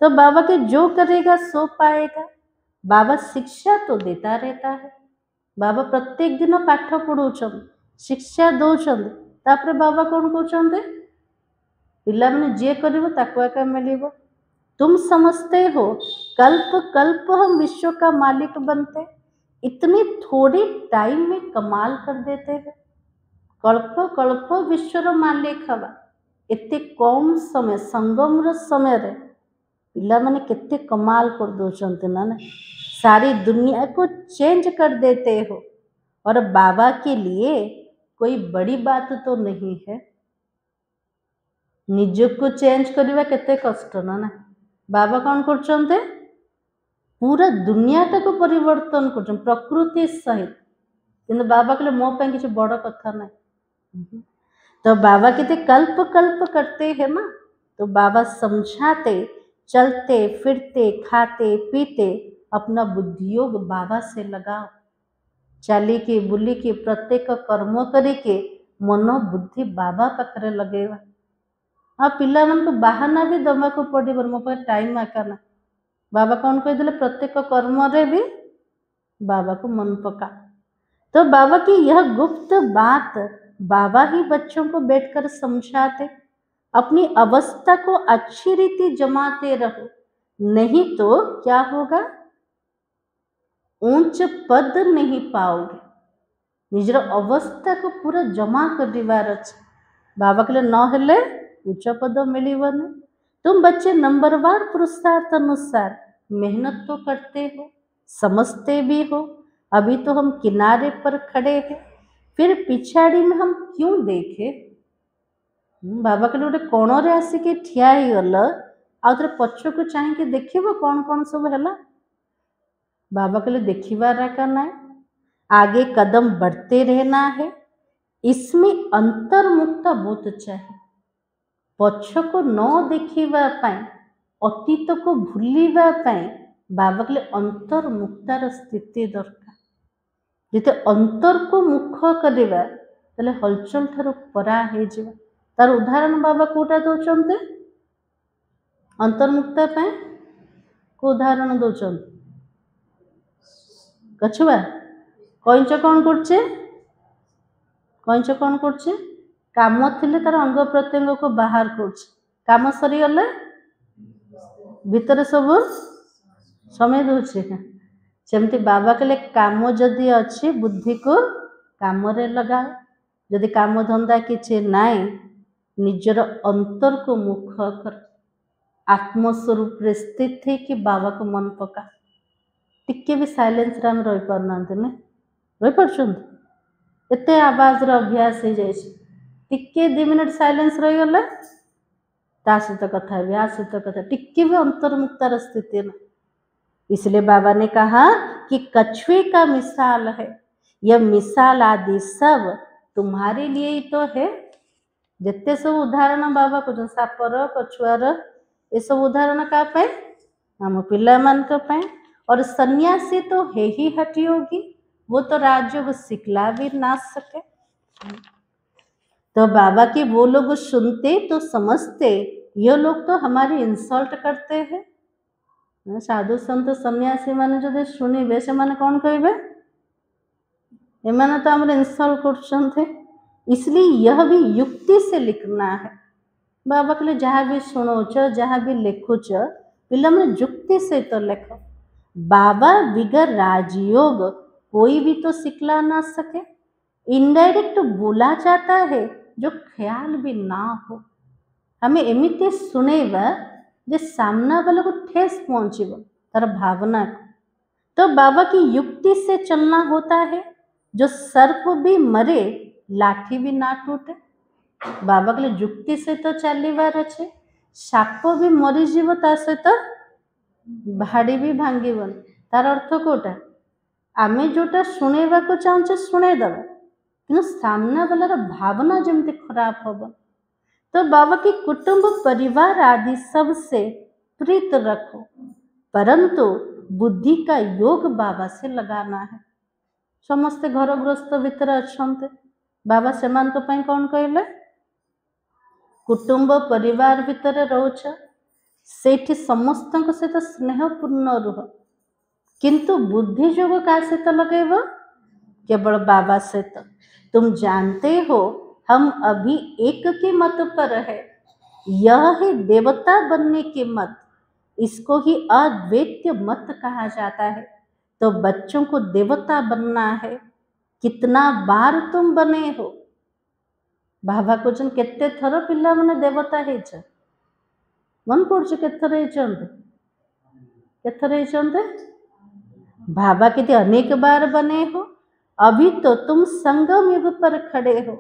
[SPEAKER 1] तो बाबा के जो करेगा सो पाएगा बाबा शिक्षा तो देता रहता है बाबा प्रत्येक दिन पाठ पढ़ाऊँ शिक्षा दौरान तापर बाबा कौन कहते पिला मैंने जे कर मिल तुम समझते हो कल्प कल्प हम विश्व का मालिक बनते इतनी थोड़ी टाइम में कमाल कर देते हैं कल्प कल्प विश्वर मालिक हवा एते कम समय संगम समय रे पिला माने केते कमाल कर दौरान ना सारी दुनिया को चेंज कर देते हो और बाबा के लिए कोई बड़ी बात तो नहीं है निज को चेंज करवा केते कष्ट ना ना बाबा कौन करते पूरा दुनियाटा को परिवर्तन कर प्रकृति सहित किंतु बाबा कहले मो पे किसी बड़ कथा ना तो बाबा कहते कल्प कल्प करते हैं ना तो बाबा समझाते चलते फिरते खाते पीते अपना बुद्धियोग बाबा से लगाओ। ଚାଲିକି ବୁଲିକି ପ୍ରତ୍ୟେକ କର୍ମ କରିକି ମନ ବୁଦ୍ଧି ବାବା ପାଖରେ ଲଗେଇବା। ଆଉ ପିଲାମାନଙ୍କୁ ବାହାନା ବି ଦେବାକୁ ପଡ଼ିବନି, ମୋ ପାଖରେ ଟାଇମ୍ ଆକା ନା। बाबा कौन कहते प्रत्येक कर्म रे भी बाबा को मन पका। तो बाबा की यह गुप्त बात बाबा ही बच्चों को बैठकर समझाते। अपनी अवस्था को अच्छी रीति जमाते रहो, नहीं तो क्या होगा, ऊंच पद नहीं पाओगे। निजर अवस्था को पूरा जमा कर बाबा के लिए न हेले उच्च पद मिलबनी। तुम बच्चे नंबरवार पुरुषार्थ अनुसार मेहनत तो करते हो, समझते भी हो। अभी तो हम किनारे पर खड़े हैं, फिर पिछाड़ी में हम क्यों देखे। बाबा कहले गोटे कोणरे आसिक ठिया गल आउे पछक चाहिए देखिए कौन कौन सब है। बाबा कहले देखिबार का ना, आगे कदम बढ़ते रहना है। इसमें अंतर्मुक्ता बहुत चाहिए। पछक न देखिबा पाई, अतीत को भूलिबा पाई बाबा कहले अंतर्मुक्तार स्थिति दरकार। जिते अंतर को मुख करवा ताले हलचल ठार परा हो जावा। तार उदाहरण बाबा कोटा दौरान अंतर्मुक्ता पाई को उदाहरण दौरान कछुआ कईच कौन करछे, कईच कौन करछे, काम थिले तार अंग प्रत्यंग को बाहर करछे, काम सरी गले भीतर सब समय दूचे। सेमती बाबा कहले काम जदि अच्छी बुद्धि को काम रे लगाओ। जदि काम धंदा किछि नाई, निजर अंतर को मुख कर आत्मस्वरूप रे स्थित है कि बाबा को मन पका। टिके भी साइलेंस रे हम रही पारना रही पारछंत एते आवाज रो अभ्यास हो जाए। टिके 2 मिनट साइलेंस रही गले ता सहित कथा भी आ सहित कथा टिके भी अंतर्मुक्तार स्थिति ना। इसलिए बाबा ने कहा कि कछुए का मिसाल है, यह मिसाल आदि सब तुम्हारे लिए ही तो है। जिते सब उदाहरण बाबा को सापर कछुआर ये सब उदाहरण का पाए आम पिला मान पाए। और सन्यासी तो है ही हटी होगी, वो तो राजयोग सिखला भी ना सके। तो बाबा की वो लोग सुनते तो समझते, ये लोग तो हमारी इंसल्ट करते हैं। साधु संत सन्यासी माने जो शुणवे से माने कौन कहे एमाने तो आम इंसल्ट कर। इसलिए यह भी युक्ति से लिखना है। बाबा कहले जहाँ भी शुणोच जहाँ भी लिखुच पिला मैंने युक्ति से तो लिख। बाबा बिगर राजयोग कोई भी तो सिखला ना सके। इनडायरेक्ट बोला जाता है जो ख्याल भी ना हो। हमें एमती शुणेबा जे सामना वाला को ठेस पहुँचब तार भावना को। तो बाबा की युक्ति से चलना होता है। जो सर्प भी मरे लाठी भी ना टूटे। बाबा के लिए युक्ति से तो चलवार अच्छे। साप भी मरीज ता सहित भाड़ी भी भांगन। तार अर्थ कोटा आम जोटा शुणेबा को चाहूचे शुणेदबा कि सामना वालार भावना जमती खराब हम। तो बाबा की कुटुंब परिवार आदि सब से प्रीत रखो, परंतु बुद्धि का योग बाबा से लगाना है। समस्ते घर गृहस्थ भितर अच्छे बाबा से कौन कहले कुटुंब परिवार भितर रोच सेठी समस्त सहित स्नेहपूर्ण रुह, किंतु बुद्धि योग का सहित लगेब केवल बाबा सहित। तुम जानते हो हम अभी एक के मत पर है, यह है देवता बनने के मत। इसको ही अद्वैत मत कहा जाता है। तो बच्चों को देवता बनना है। कितना बार तुम बने हो। बाबा कहते केते थर पिला माने देवता है मन पड़े केथर बाबा कहते अनेक बार बने हो। अभी तो तुम संगम युग पर खड़े हो।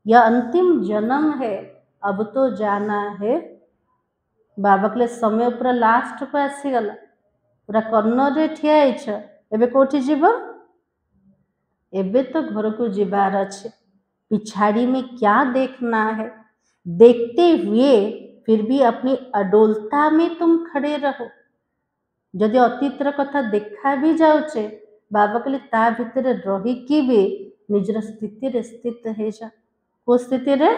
[SPEAKER 1] यह अंतिम जन्म है, अब तो जाना है। बाबा के समय पूरा लास्ट को आसीगला, पूरा कर्णरे ठिया एबे कोठी जीव, एबे तो घर को जीवार अच्छे। पिछाड़ी में क्या देखना है, देखते हुए फिर भी अपनी अडोलता में तुम खड़े रहो। जदि अतीतर कथा देखा भी जाऊचे बाबा कहले ता भितर रही भी निजर स्थिति रे स्थित हो जा। को स्थिति रे?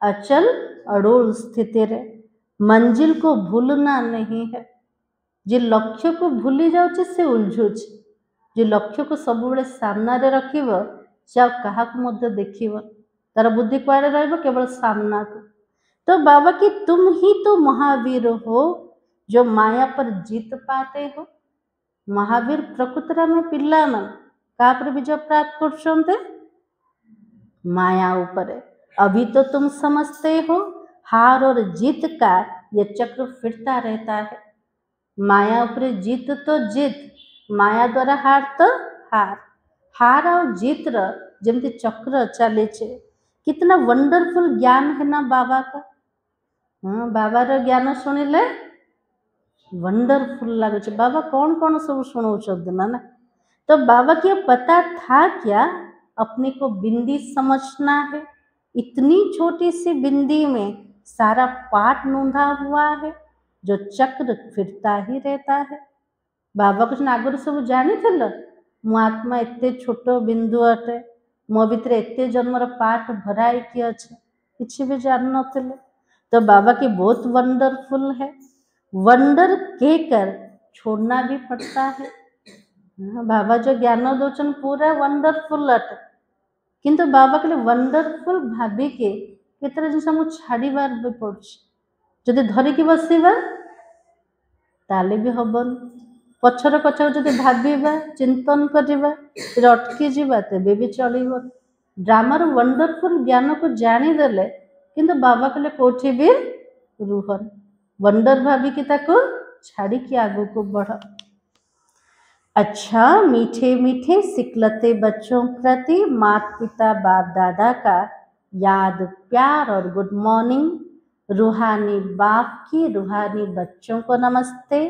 [SPEAKER 1] अचल अड़ोल स्थिति रे। मंजिल को भूलना नहीं है। जे लक्ष्य को भूली जाऊचे से उलझुचे। जे लक्ष्य को सब बेले सामना रे रखिबो से आ काहाक मध्य देखिबो तार बुद्धि कुआड़े रहइबो केवल सामना को। तो बाबा की तुम ही तो महावीर हो जो माया पर जीत पाते हो। महावीर प्रकृति में पिला मन का पर विजय प्राप्त कर माया ऊपर। अभी तो तुम समझते हो हार और जीत का ये चक्र फिरता रहता है। माया ऊपर जीत तो जीत, माया द्वारा हार तो हार। हार और जीत र जमती चक्र चले छे। कितना वंडरफुल ज्ञान है ना बाबा का। हाँ, बाबा रो ज्ञान सुनिले वंडरफुल लगे। बाबा कौन कौन सब शुणाऊँ ना। तो बाबा को पता था क्या अपने को बिंदी समझना है। इतनी छोटी सी बिंदी में सारा पाठ नोंधा हुआ है जो चक्र फिरता ही रहता है। बाबा कुछ आगुरी सब जानी थे मो आत्मा एते छोट बिंदु अटे, मो भितर एते जन्मर पाठ भराई कि अच्छे किसी भी जान न। तो बाबा की बहुत वंडरफुल है। वंडर कहकर छोड़ना भी पड़ता है। बाबा जो ज्ञान दौन पूरा वंडरफुल अटे किंतु बाबा के लिए वंडरफुल भाभी के केतरा जिनस आमको छाड़ीबार भी पड़ुछि। जदि धरिकी बसिबा ताले भी हबन। पछर कथा जदि भाबिबा चिंतन करिबा अटकी जिबा तेबे भी चलिबो। ड्रामार वंडरफुल ज्ञान को जानीदेले किंतु बाबा कहले कोठी भी रुहन। वंडर भाभी की ताको छाड़ी की आगू को बढ़। अच्छा मीठे मीठे सिकलते बच्चों प्रति माता पिता बाप दादा का याद प्यार और गुड मॉर्निंग। रूहानी बाप की रूहानी बच्चों को नमस्ते।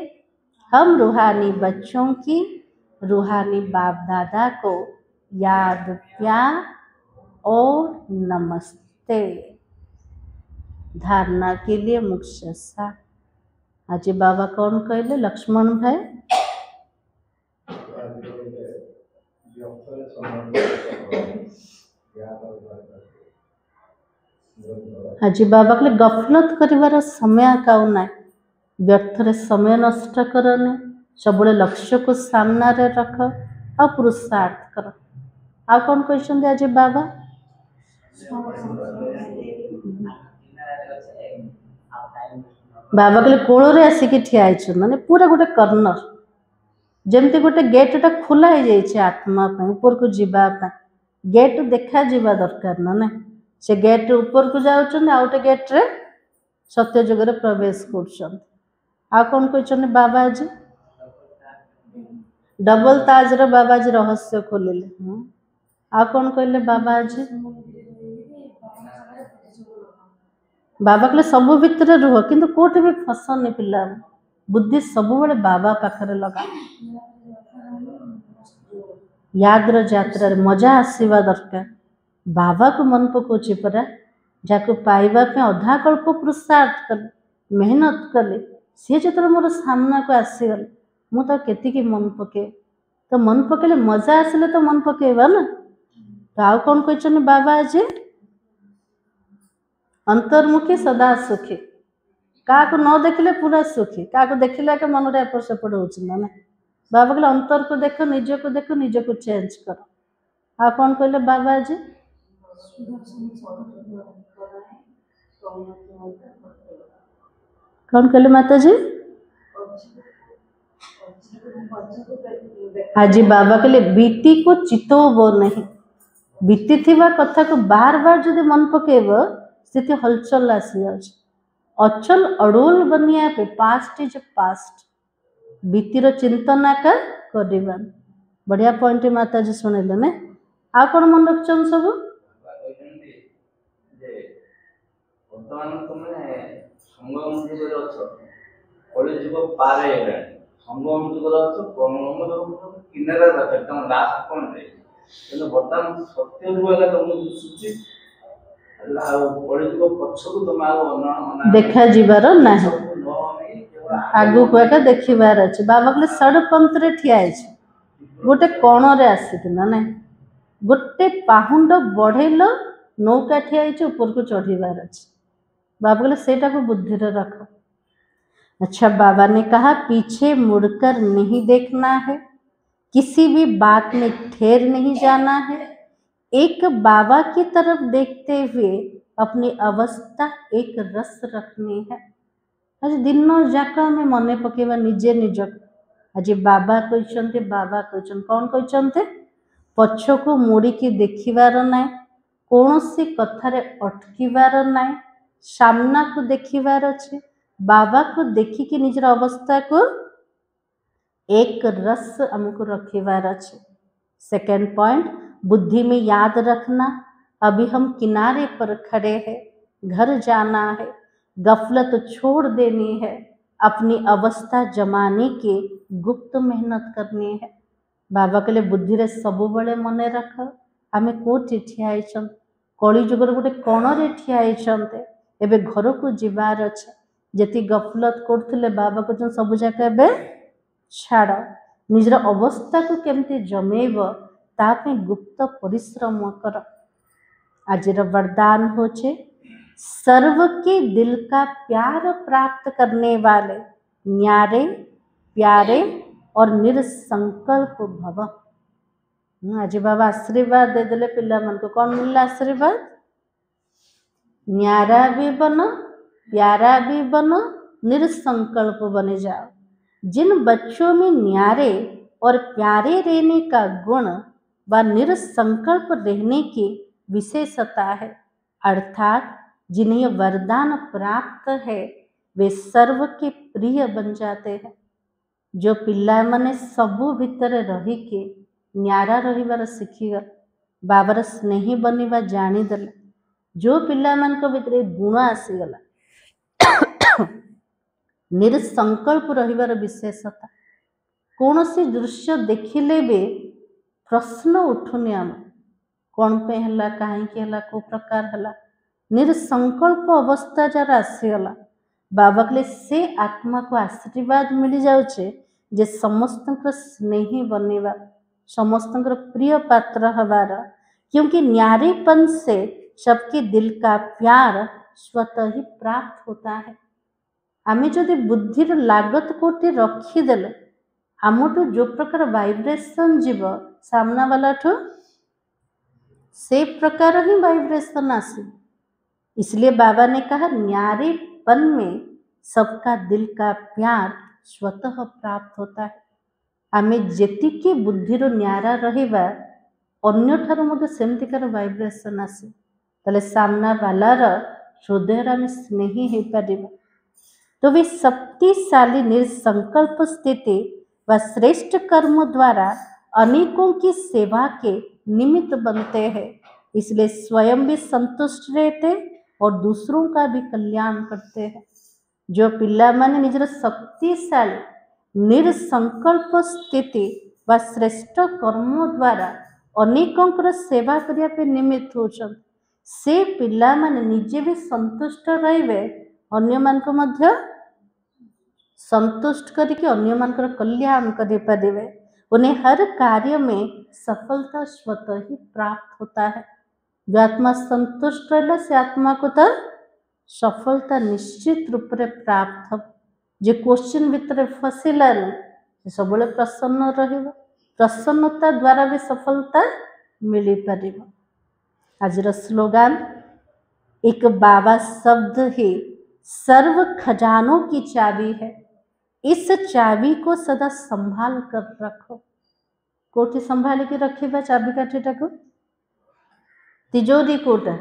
[SPEAKER 1] हम रूहानी बच्चों की रूहानी बाप दादा को याद प्यार और नमस्ते। धारणा के लिए मुख्य सा आज बाबा कौन कहले लक्ष्मण भाई आज बाबा कहले गफलत करिवार समय काउ ना। व्यर्थरे समय नष्ट करने सब लक्ष्य को सामना रे रख और पुरुषार्थ कर। आ कौन क्वेश्चन आज बाबा बाबा कहले कोल आसिक ठिया माने पूरा गोटे कर्नर जमती गोटे गेटा खोला हो जाए आत्मा ऊपर को जावाई गेट देखा जावा दरकार ना। से गेट ऊपर को जाटे गेट्रे सत्य जुगर प्रवेश कर। कौन कहते बाबा आज डबल ताज रो बाबा आज रहस्य खोलिले। आ कौन कहले बाबा आज बाबा कहले सब भितर रुह किंतु कोठे भी फसनी पिला बुद्धि सब बड़े बाबा पाखरे लगा। याद यात्रा मजा आसवा दरकार। बाबा को मन पकाउछि परा जाको पाइबा पे अधा कल्प पुरुषार्थ कले मेहनत कले सी जो मोर सामना को आसीगले मु तो केतिकी मन पके तो मन पकेले मजा आसिले तो मन पकेबा ना। तो आउ कौन कहते बाबा आज अंतर्मुखी सदा सुखी। क्या न देखले पूरा सुखी क्या देखला के मन एपट सेपट हो ना। बाबा कहले अंतर को देख निज को चेंज कर। आ कौन कहले बाबा आज कौन कहले माता जी आज बाबा कहले बीती को चितोबो नहीं। बीती थिबा कथा को बार बार जदि मन पकेब स्थिति हलचल आसी जाउछ। अचल अड़ोल बनिया पे पास्ट इज पास्ट बीतीर चिंतन आका करवा बढ़िया पॉइंट माता जी शुणिले ने। आ कौन मन रखछन सब देखा जीवार ना आगु को एका देखिबार अछि बाबा कहले षडपंथ रे ठिया अछि गोटे कोण रे आसिकिना ना गोटे पाहुंड बढ़ेल नौका ठिया अछि ऊपर को चढ़ीबार अछि बाबा कहले सेटा को बुद्धि रे रखो। अच्छा बाबा ने कहा पीछे मुड़कर नहीं देखना है, किसी भी बात में ठहर नहीं जाना है, एक बाबा की तरफ देखते हुए अपनी अवस्था एक रस रखनी है। आज दिन जाक आम मन पकेबा निजे निज आज बाबा कहते बाबा कहते कौन कहते पछको मोड़िकी देखिबार नाई, कौन सी कथारे अटकिबार नाई, सामना को देखिबार अच्छे, बाबा को देखिकी निजर अवस्था को एक रस हमको रखिबार अच्छे। सेकेंड पॉइंट बुद्धि में याद रखना अभी हम किनारे पर खड़े हैं, घर जाना है, गफलत छोड़ देनी है, अपनी अवस्था जमाने की गुप्त मेहनत करनी है। बाबा कहले बुद्धि रे सबु बळे मने रख आमे कोठी ठिया आइछन कली जुगर गोटे कोणरे ठिया आइछन्ते एबे घर को जीवार अच्छे जेती गफलत करथिले बाबा कहछन सब जाक एबे छाड़ निजर अवस्था को केमती जमेब तापे गुप्त परिश्रम कर। आजिर वरदान होचे सर्व के दिल का प्यार प्राप्त करने वाले न्यारे प्यारे और निरसंकल्प भव। आज बाबा आशीर्वाद दे देले पिला मन को कौन मिलला आशीर्वाद न्यारा भी बनो प्यारा भी बनो निरसंकल्प बने जाओ। जिन बच्चों में न्यारे और प्यारे रहने का गुण व निरसंकल्प रहने की विशेषता है अर्थात जिन्हें वरदान प्राप्त है वे सर्व के प्रिय बन जाते हैं। जो पिला माने सबू भितर रही के न्यारा रहिबार शिखीगल बाबार स्नेही बनिबा जानीदेले जो पिला मान को भितर गुण आसीगला निरसंकल्प रहिबार विशेषता कौन सी दृश्य देखिले भी प्रश्न उठुनी आम कौन पे हला कहीं हला को प्रकार हला निरसंकल्प अवस्था जार आसीगला बाबा कहले से आत्मा को आशीर्वाद मिल जाउछे जे समस्त स्नेही बनेवा समस्त प्रिय पात्र हबार क्योंकि न्यारेपन से सबके दिल का प्यार स्वतः ही प्राप्त होता है। आमे जदि बुद्धिर लागत कोटी रखीदेले आमठू जो प्रकार वाइब्रेशन जीव सामना वाला ठू से प्रकार ही वाइब्रेशन आसे। इसलिए बाबा ने कहा न्यारेपन में सबका दिल का प्यार स्वतः प्राप्त होता है। आमे जेतिकी बुद्धिर न्यारा रहिबा अन्य ठार मध्य सेमतिकार वाइब्रेशन आसे तले सामना वालार हृदय आमे स्नेही हो पारिबा। तो वे शक्तिशाली निरसंकल्प स्थिति व श्रेष्ठ कर्म द्वारा अनेकों की सेवा के निमित्त बनते हैं। इसलिए स्वयं भी संतुष्ट रहते और दूसरों का भी कल्याण करते हैं। जो पिला माने निजर शक्तिशाली निरसंकल्प स्थिति व श्रेष्ठ कर्म द्वारा अनेकों सेवा करिया पे निमित्त होचन से पिला माने निजे भी संतुष्ट रहिबे अन्य मान को मध्य संतुष्ट करके अन्य मान को कल्याण करि परिबे। उन्हें हर कार्य में सफलता स्वतः ही प्राप्त होता है। जो आत्मा संतुष्ट रहला से आत्मा को तो सफलता निश्चित रूप से प्राप्त हो। जे क्वेश्चन भितर फसिलानी सब प्रसन्न रहिबो प्रसन्नता द्वारा भी सफलता मिली परिबो। आजर स्लोगान एक बाबा शब्द ही सर्व खजानों की चाबी है, इस चाबी को सदा संभाल कर रखो। कोठी संभाल के रखिबा चाबी काठीटा को तिजोरी कोटा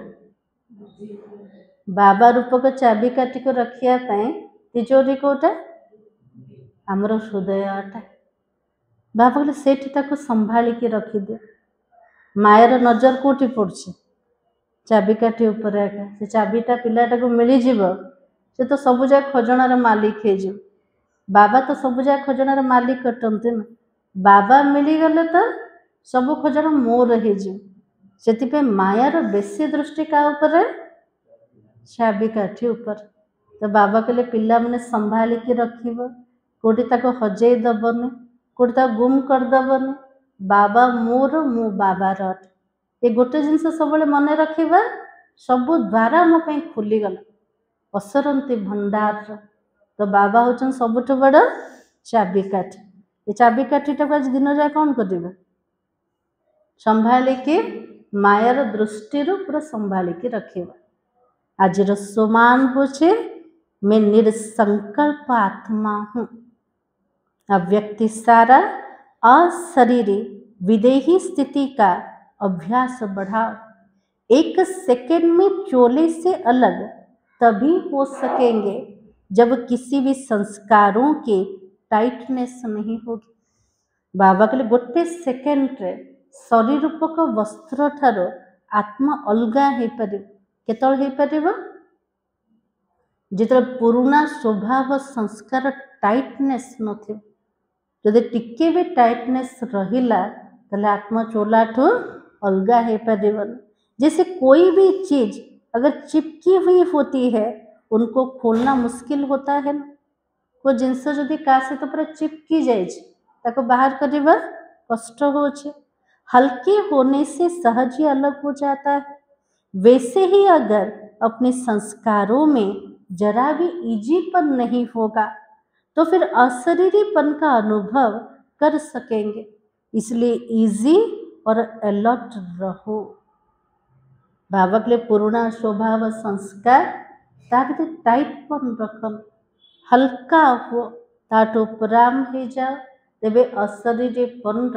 [SPEAKER 1] बाबा रूपक चाबी काठी को रखिया पाए तिजोरी कोटा आमर हृदयटा बाबा कहले सेठा को संभाल के रखी दे। मायर नजर कोठी पड़छे चाबिकाठी उपर से चाबीटा पिलाटा को मिल जीव से तो सबुजा खजनार मालिक हो। बाबा तो सबुजा खजनार मालिक कटते ना बाबा मिलीगले तो सब खजना मोर हो। मायार बेसी दृष्टि का ऊपर चाबिकाठी ऊपर तो बाबा कहले पिला मैंने संभालिकी रखिब, कोठी ताको हजेई दबनी, कोठी ताको गुम करदबनी। बाबा मोर मु बाबार अटे, ये गोटे जिनस सब मन रखिबा, सबु द्वारा मो पई खुली गला असरंती भंडार। तो बाबा होचन सबुठ बड़ चाबिकाठी। ये चाबिकाठीटा आज दिन जाए कौन करिबा, संभालिकी मायार दृष्टि पूरा संभालिकी रखिबा। आज सोमान होचे मैं निरसंकल्प आत्मा हूँ। अब व्यक्ति सारा अशरीरी विदेही स्थिति का अभ्यास बढ़ाओ। 1 सेकेंड में चोले से अलग तभी हो सकेंगे जब किसी भी संस्कारों की टाइटनेस नहीं होगी। बाबा कहले गोटे सेकेंड रे शरीर रूपक वस्त्र ठारो आत्मा अलगा हो पार। केतल हो पार जिते पुराना स्वभाव संस्कार टाइटनेस नथिबो। जदि टिके भी टाइटनेस रहिला ताले आत्मा चोलाठू अलगा हो पारिबन। जैसे कोई भी चीज अगर चिपकी हुई होती है उनको खोलना मुश्किल होता है ना। कोई जिनस जदि का सहित पूरा चिपकी जाए ताको बाहर करवा कष्ट होचे। हल्के होने से सहज ही अलग हो जाता है। वैसे ही अगर अपने संस्कारों में जरा भी इजीपन नहीं होगा तो फिर अशरीरीपन का अनुभव कर सकेंगे। इसलिए इजी और अलर्ट रहो। बाबा के लिए पुराना स्वभाव संस्कार ताकि टाइटपन रखन, हल्का हो ताठ उपराम हो जाओ, तेबे अशरीरीपन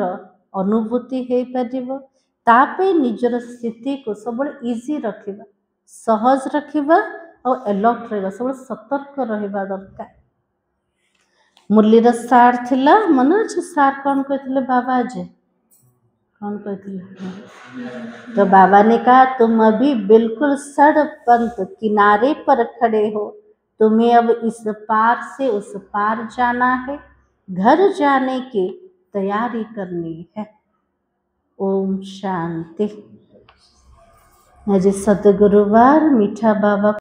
[SPEAKER 1] अनुभूति हो पारिबो। तापे निजर स्थिति को सब इजी रखिबा, सहज रखिबा और अलर्ट रहिबा, सब सतर्क रहिबा दरकार। मुरलीर सार थिला मन अच्छे सार कौन कहते बाबा जी, कौन कहते? तो बाबा ने कहा तुम अभी बिल्कुल सड़पंथ किनारे पर खड़े हो, तुम्हें अब इस पार से उस पार जाना है, घर जाने की तैयारी करनी है। ओम शांति। आज सतगुरुवार मीठा बाबा